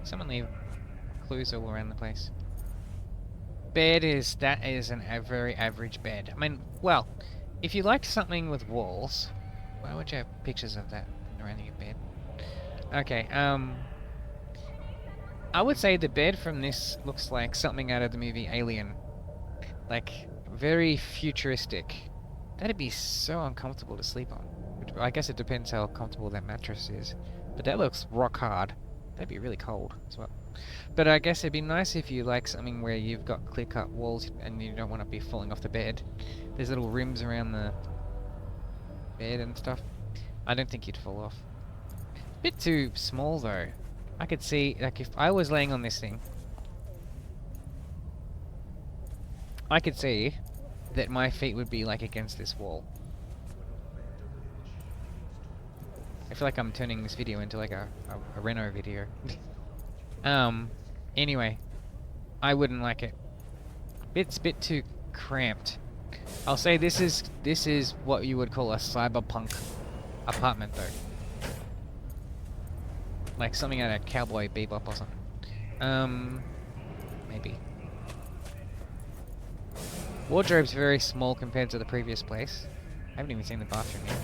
Someone leave clues all around the place. Bed is, that is a very average bed. I mean, well, if you liked something with walls, why would you have pictures of that around your bed? Okay, I would say the bed from this looks like something out of the movie Alien. Like, very futuristic. That'd be so uncomfortable to sleep on. I guess it depends how comfortable that mattress is. But that looks rock hard. That'd be really cold as well. But I guess it'd be nice if you like something where you've got clear-cut walls and you don't want to be falling off the bed. There's little rims around the bed and stuff. I don't think you'd fall off. Bit too small though. I could see, like, if I was laying on this thing, I could see that my feet would be like against this wall. I feel like I'm turning this video into like a Renault video. Anyway, I wouldn't like it. It's a bit too cramped. I'll say this is what you would call a cyberpunk apartment though. Like something out of Cowboy Bebop or something. Maybe. Wardrobe's very small compared to the previous place. I haven't even seen the bathroom yet.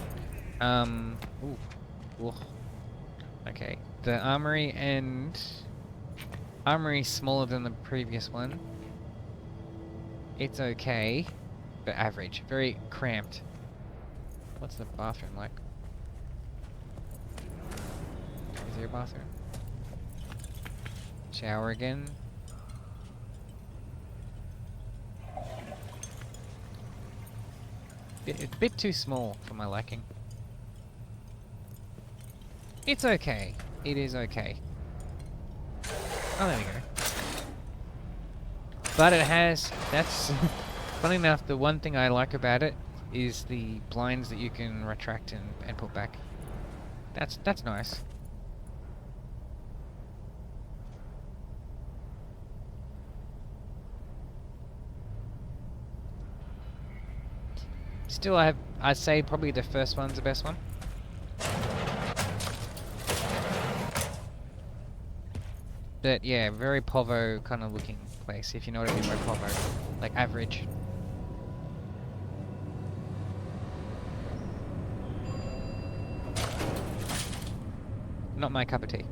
Ooh. Whoa. Okay, the armory and armory's smaller than the previous one. It's okay, but average. Very cramped. What's the bathroom like? Is there a bathroom? Shower again. It's a bit too small for my liking. It's okay. It is okay. Oh, there we go. But it has... That's... funny enough, the one thing I like about it is the blinds that you can retract and put back. That's nice. Still, I'd say probably the first one's the best one. But yeah, very Povo kind of looking place, if you know what I mean by Povo. Like average. Not my cup of tea.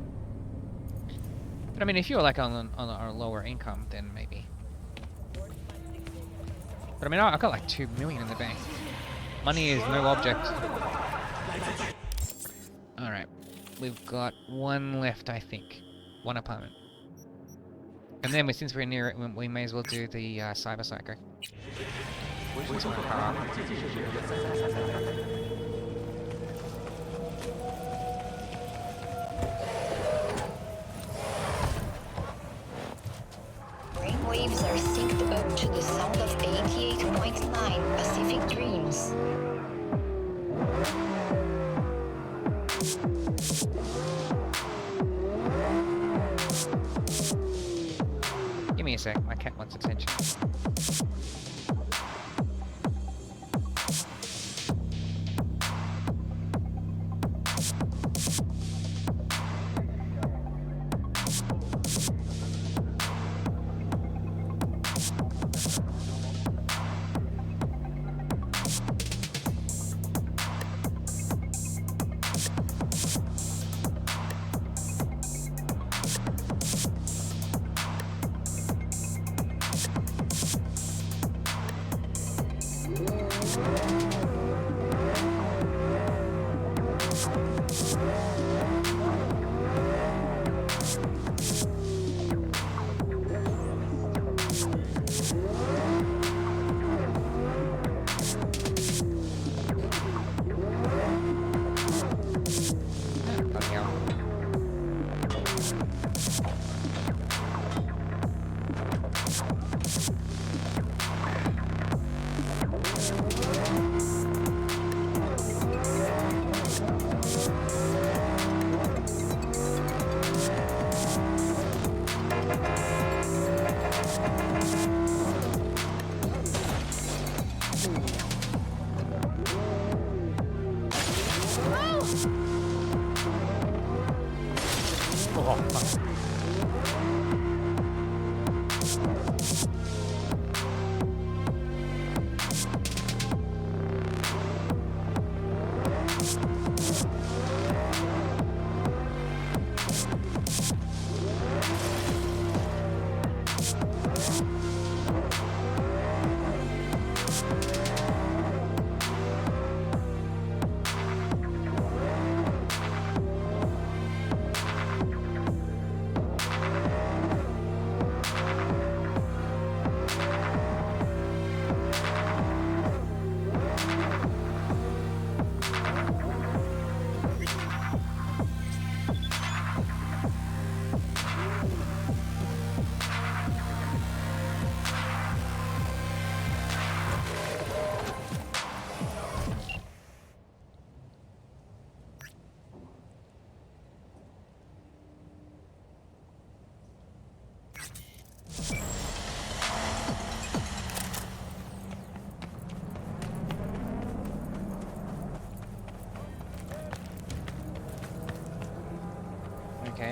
But I mean, if you're like on a lower income, then maybe. But I mean, I've got like 2 million in the bank. Money is no object. Alright. We've got one left, I think. One apartment. And then, since we're near it, we may as well do the Cyberpsycho. Which one? Brainwaves are synced up to the sound of 88.9 Pacific Dreams. Give me a sec, my cat wants attention.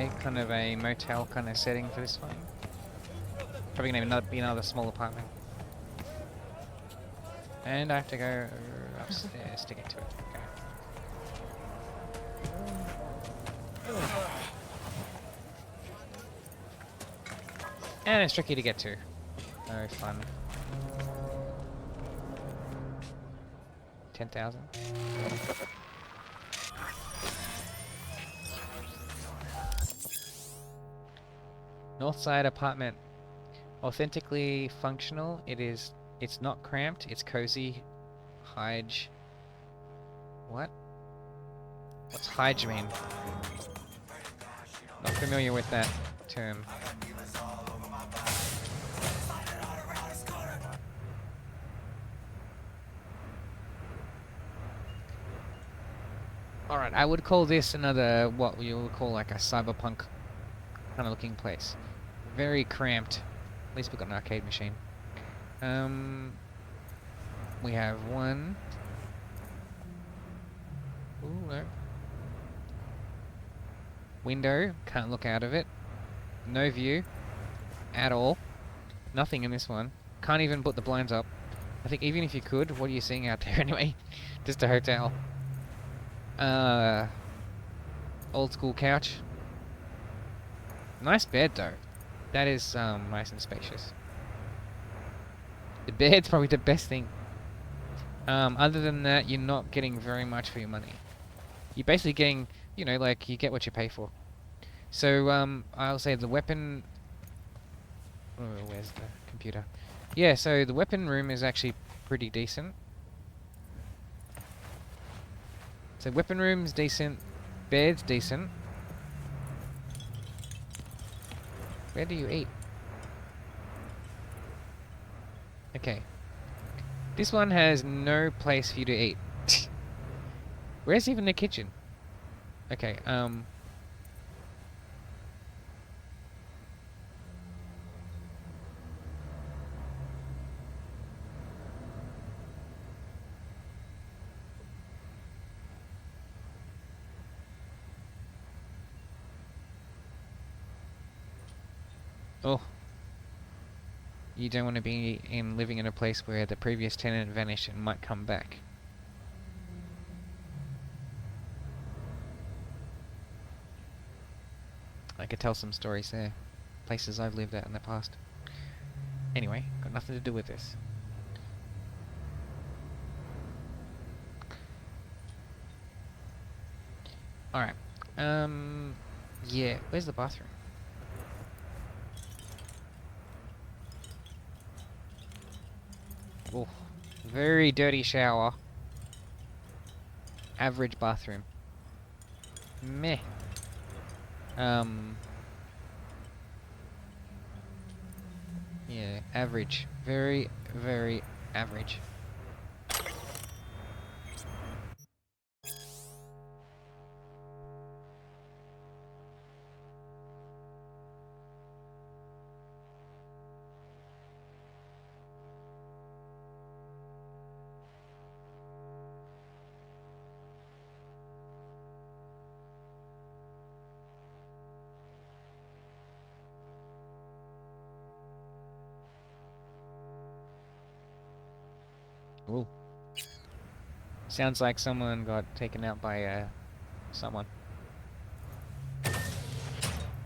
say, kind of a motel kind of setting for this one. Probably gonna be another small apartment. And I have to go upstairs to get to it. Okay. And it's tricky to get to. No fun. 10,000. North side apartment. Authentically functional. It's not cramped. It's cozy. Hyge. What? What's hyge mean? Not familiar with that term. Alright, I would call this another, what you would call like a cyberpunk kind of looking place. Very cramped. At least we've got an arcade machine. We have one. Ooh, no. Window, can't look out of it. No view at all. Nothing in this one. Can't even put the blinds up. I think even if you could, what are you seeing out there anyway? Just a hotel. Old school couch. Nice bed though. That is nice and spacious. The bed's probably the best thing. Other than that, you're not getting very much for your money. You're basically getting, you know, like you get what you pay for. So I'll say the weapon. Oh, where's the computer? Yeah, so the weapon room is actually pretty decent. So weapon room's decent, bed's decent. Where do you eat? Okay. This one has no place for you to eat. Where's even the kitchen? Okay, oh. You don't want to be living in a place where the previous tenant vanished and might come back. I could tell some stories there. Places I've lived at in the past. Anyway, got nothing to do with this. Alright. Yeah, where's the bathroom? Oh, very dirty shower. Average bathroom. Meh. Yeah, average. Very, very average. Ooh. Sounds like someone got taken out by someone.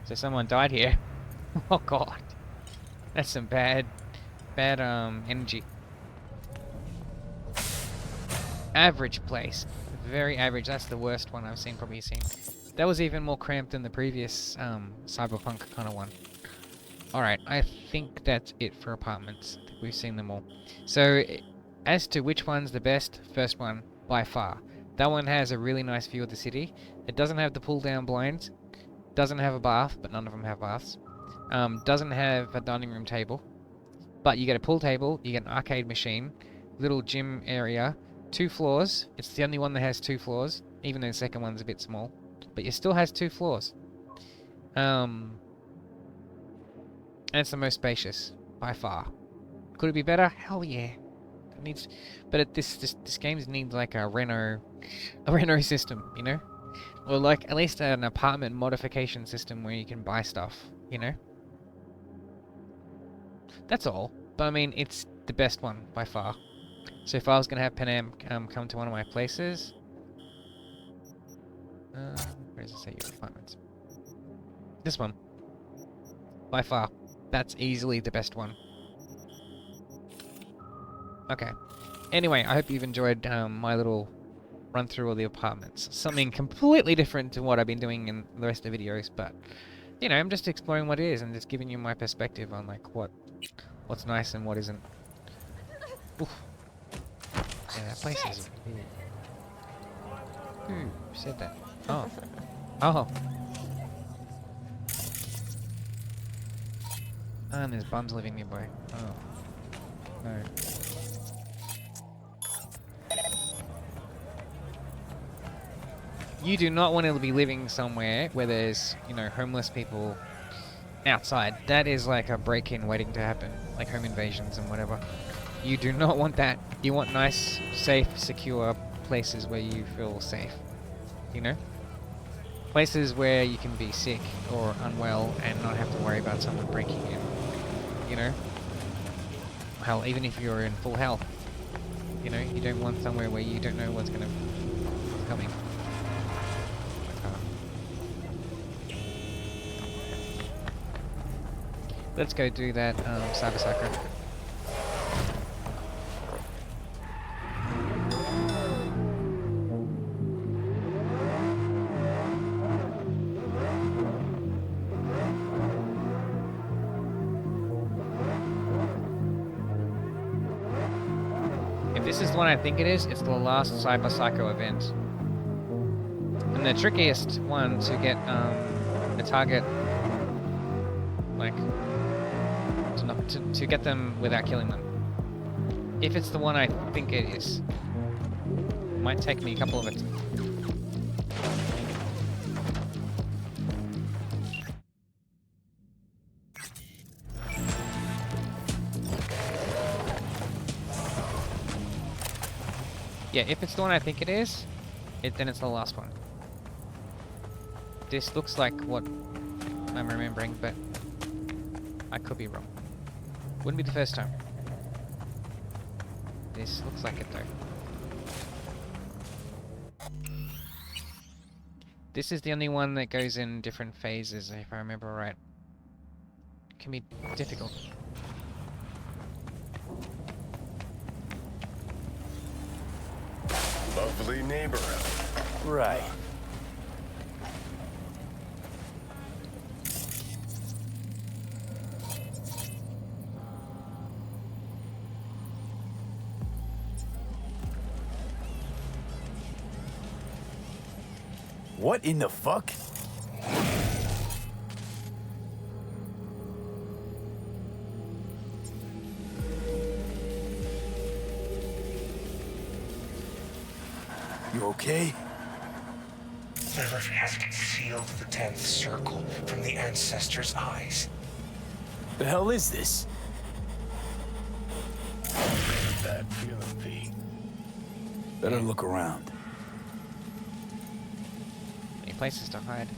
So someone died here. Oh god. That's some bad energy. Average place. Very average. That's the worst one I've probably seen. That was even more cramped than the previous Cyberpunk kind of one. Alright, I think that's it for apartments. We've seen them all. So, as to which one's the best, first one, by far. That one has a really nice view of the city. It doesn't have the pull-down blinds. Doesn't have a bath, but none of them have baths. Doesn't have a dining room table. But you get a pool table, you get an arcade machine, little gym area, 2 floors. It's the only one that has 2 floors, even though the second one's a bit small. But it still has 2 floors. And it's the most spacious, by far. Could it be better? Hell yeah. It needs, but this game needs like a Reno system, you know? Or like at least an apartment modification system where you can buy stuff, you know? That's all. But I mean, it's the best one by far. So if I was gonna have Panam come to one of my places, where does it say your apartments? This one, by far, that's easily the best one. Okay. Anyway, I hope you've enjoyed my little run through all the apartments. Something completely different to what I've been doing in the rest of the videos, but you know, I'm just exploring what it is and just giving you my perspective on like what's nice and what isn't. Oof. Yeah, that place is weird. Who said that? Oh. Oh. And there's bums living nearby. Oh. No. You do not want to be living somewhere where there's, you know, homeless people outside. That is like a break-in waiting to happen. Like home invasions and whatever. You do not want that. You want nice, safe, secure places where you feel safe. You know? Places where you can be sick or unwell and not have to worry about someone breaking in. You know? Hell, even if you're in full health. You know, you don't want somewhere where you don't know what's gonna be coming. Let's go do that Cyberpsycho. If this is the one I think it is, it's the last Cyberpsycho event. And the trickiest one to get a target, like, to get them without killing them. If it's the one I think it is. It might take me a couple of it. Yeah, if it's the one I think it is, then it's the last one. This looks like what I'm remembering, but I could be wrong. Wouldn't be the first time. This looks like it though. This is the only one that goes in different phases, if I remember right. It can be difficult. Lovely neighborhood. Right. What in the fuck? You okay? Lilith has concealed the 10th circle from the ancestors' eyes. The hell is this? That feeling, V. Better look around. Any places to hide?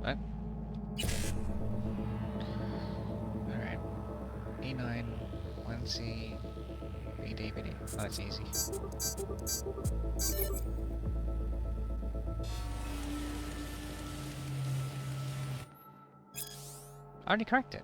What? Alright. E9, 1C, VD. Oh, that's easy. I already cracked it.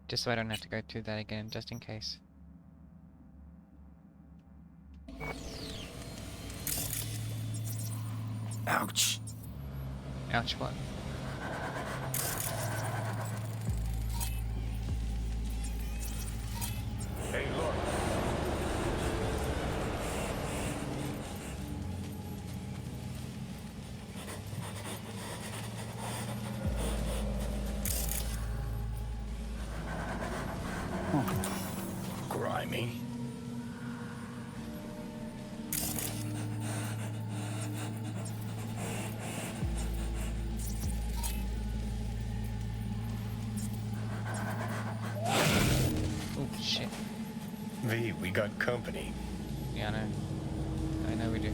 Just so I don't have to go through that again, just in case. Ouch. Ouch, what? Hey, look. Grimy. Oh, shit. V, we got company. Yeah, I know. I know we do.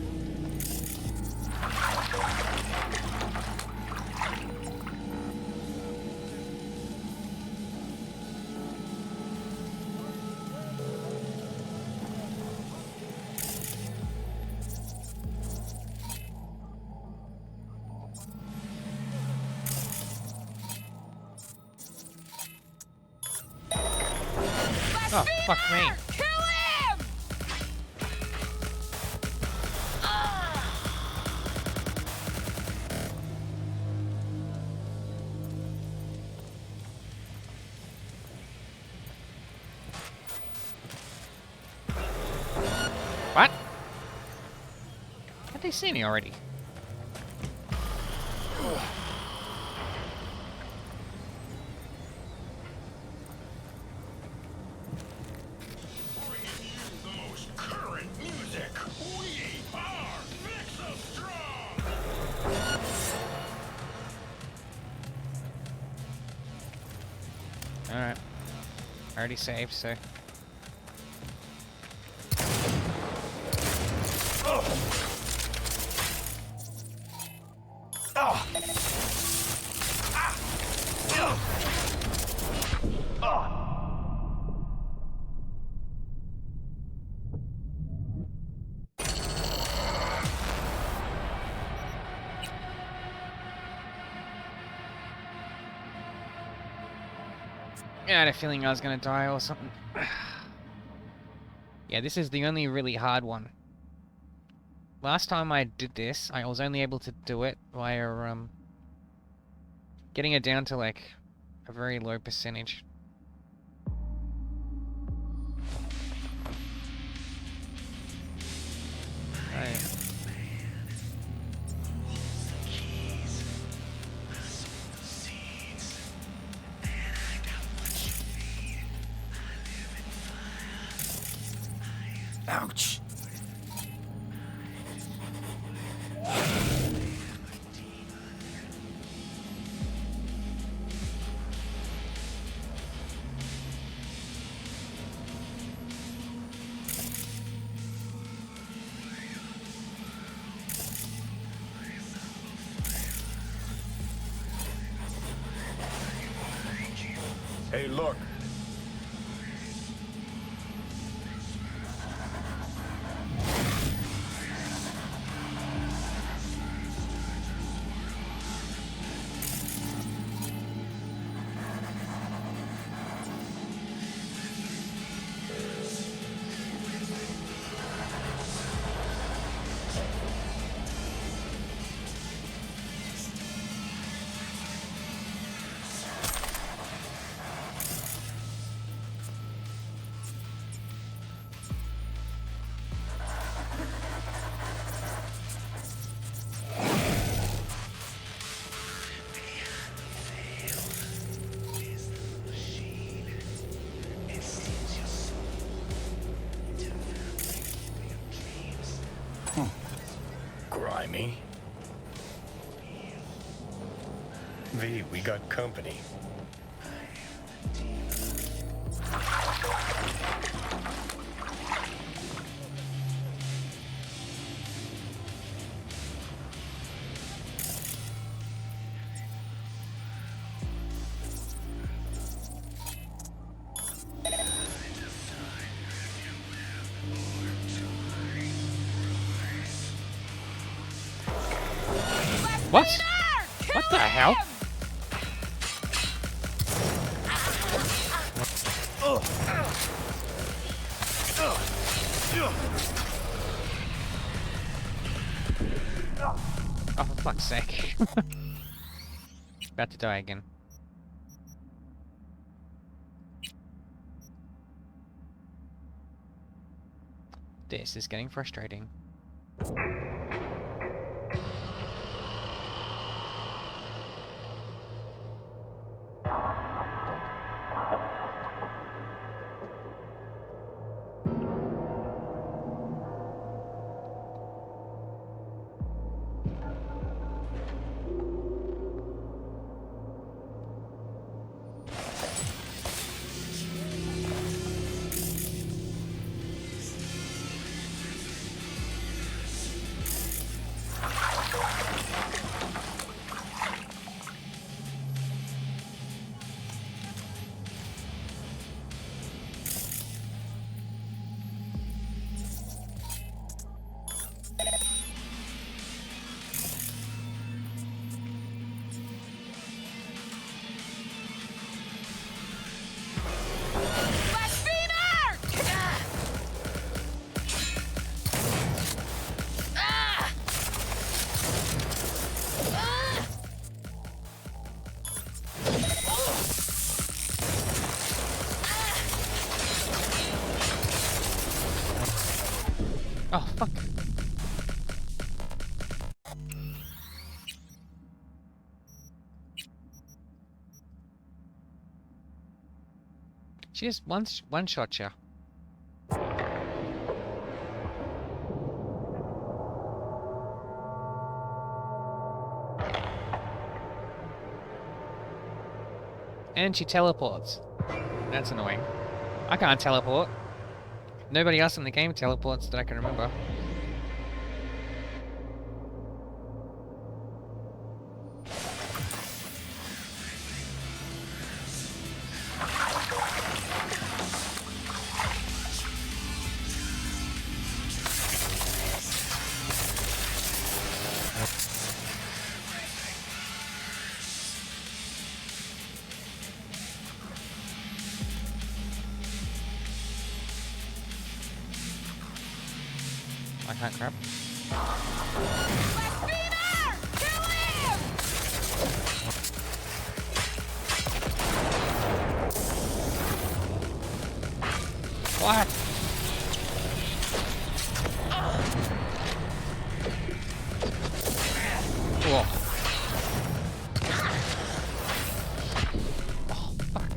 Oh, fuck me. Kill him! What? How'd they see me already? Alright. I already saved, so... I had a feeling I was gonna die or something. Yeah, this is the only really hard one. Last time I did this, I was only able to do it via, getting it down to, like, a very low percentage. Right. Ouch. Hey, look. Grimy. V, we got company. What? What the hell? What Oh, for fuck's sake. About to die again. This is getting frustrating. Oh, fuck. She just one shot you. And she teleports. That's annoying. I can't teleport. Nobody else in the game teleports that I can remember. I can't grab. What? Whoa. Oh, fuck.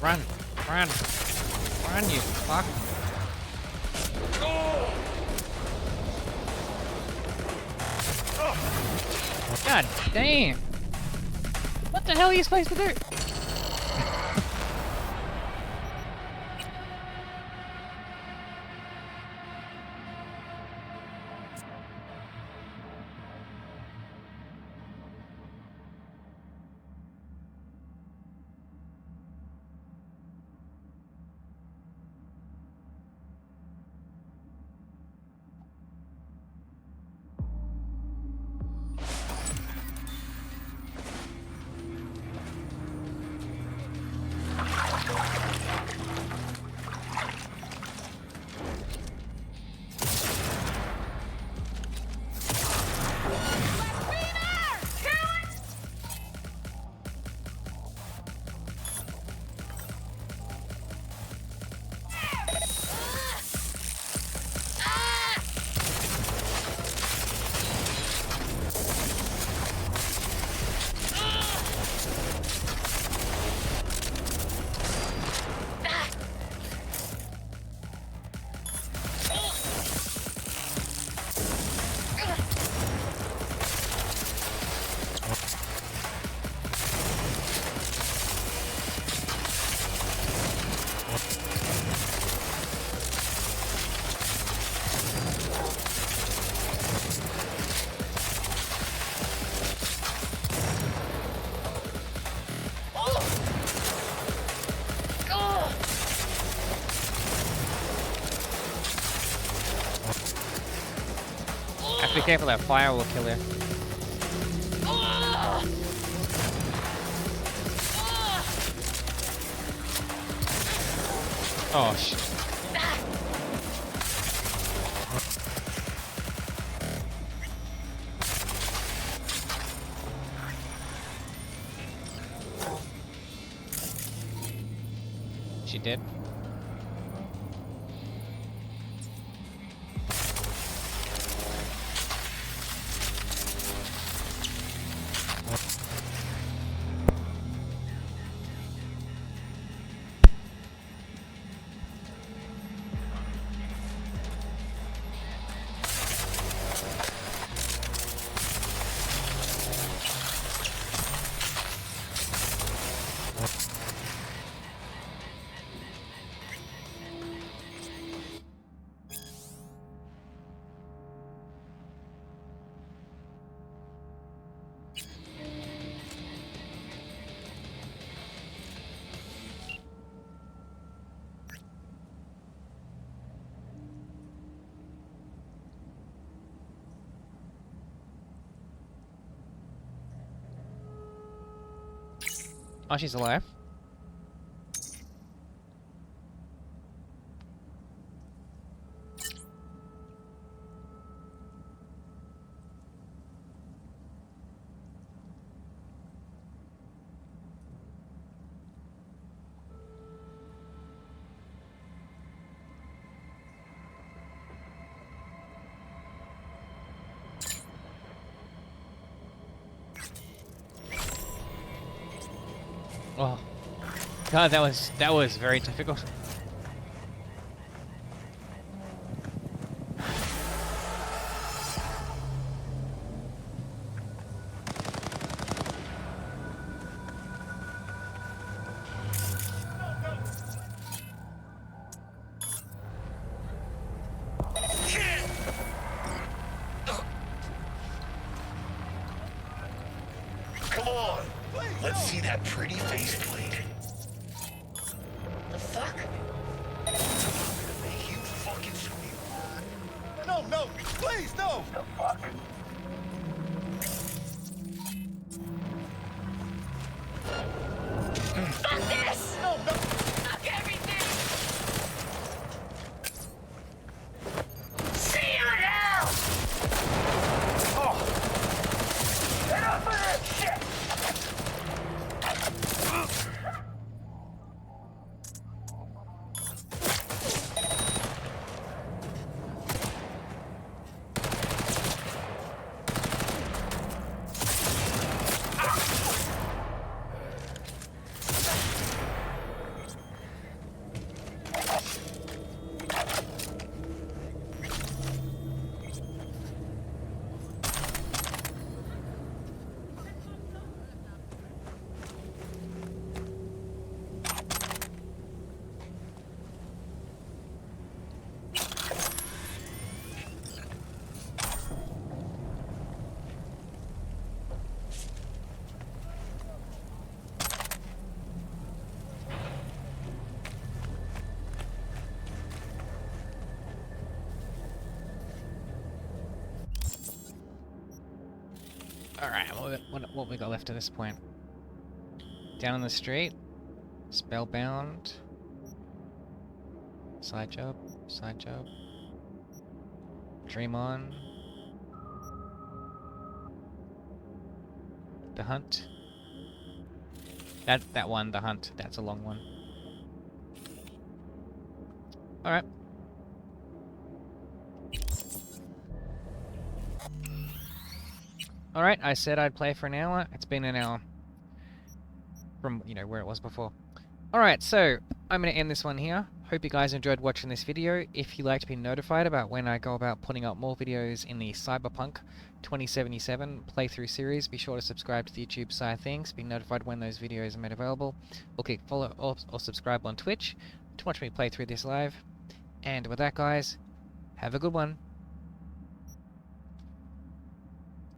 Run! Run! Run, you fuck! God damn! What the hell are you supposed to do? Have to be careful, that fire will kill you. Oh, shit. She did. Oh, she's alive. Oh, God, that was very difficult. Come on, let's see that pretty faceplate. The fuck? Make you fucking scream. No, no, please, no! The fuck? Fuck this! No, no! Fuck everything! See you in hell! Oh! Get off of that shit! Alright, what we got left at this point? Down on the street. Spellbound. Side job. Side job. Dream on. The hunt. That one, the hunt. That's a long one. Alright. Alright, I said I'd play for an hour. It's been an hour. From, you know, where it was before. Alright, so, I'm going to end this one here. Hope you guys enjoyed watching this video. If you'd like to be notified about when I go about putting up more videos in the Cyberpunk 2077 playthrough series, be sure to subscribe to the YouTube side of things, be notified when those videos are made available. Or click follow or subscribe on Twitch to watch me play through this live. And with that, guys, have a good one.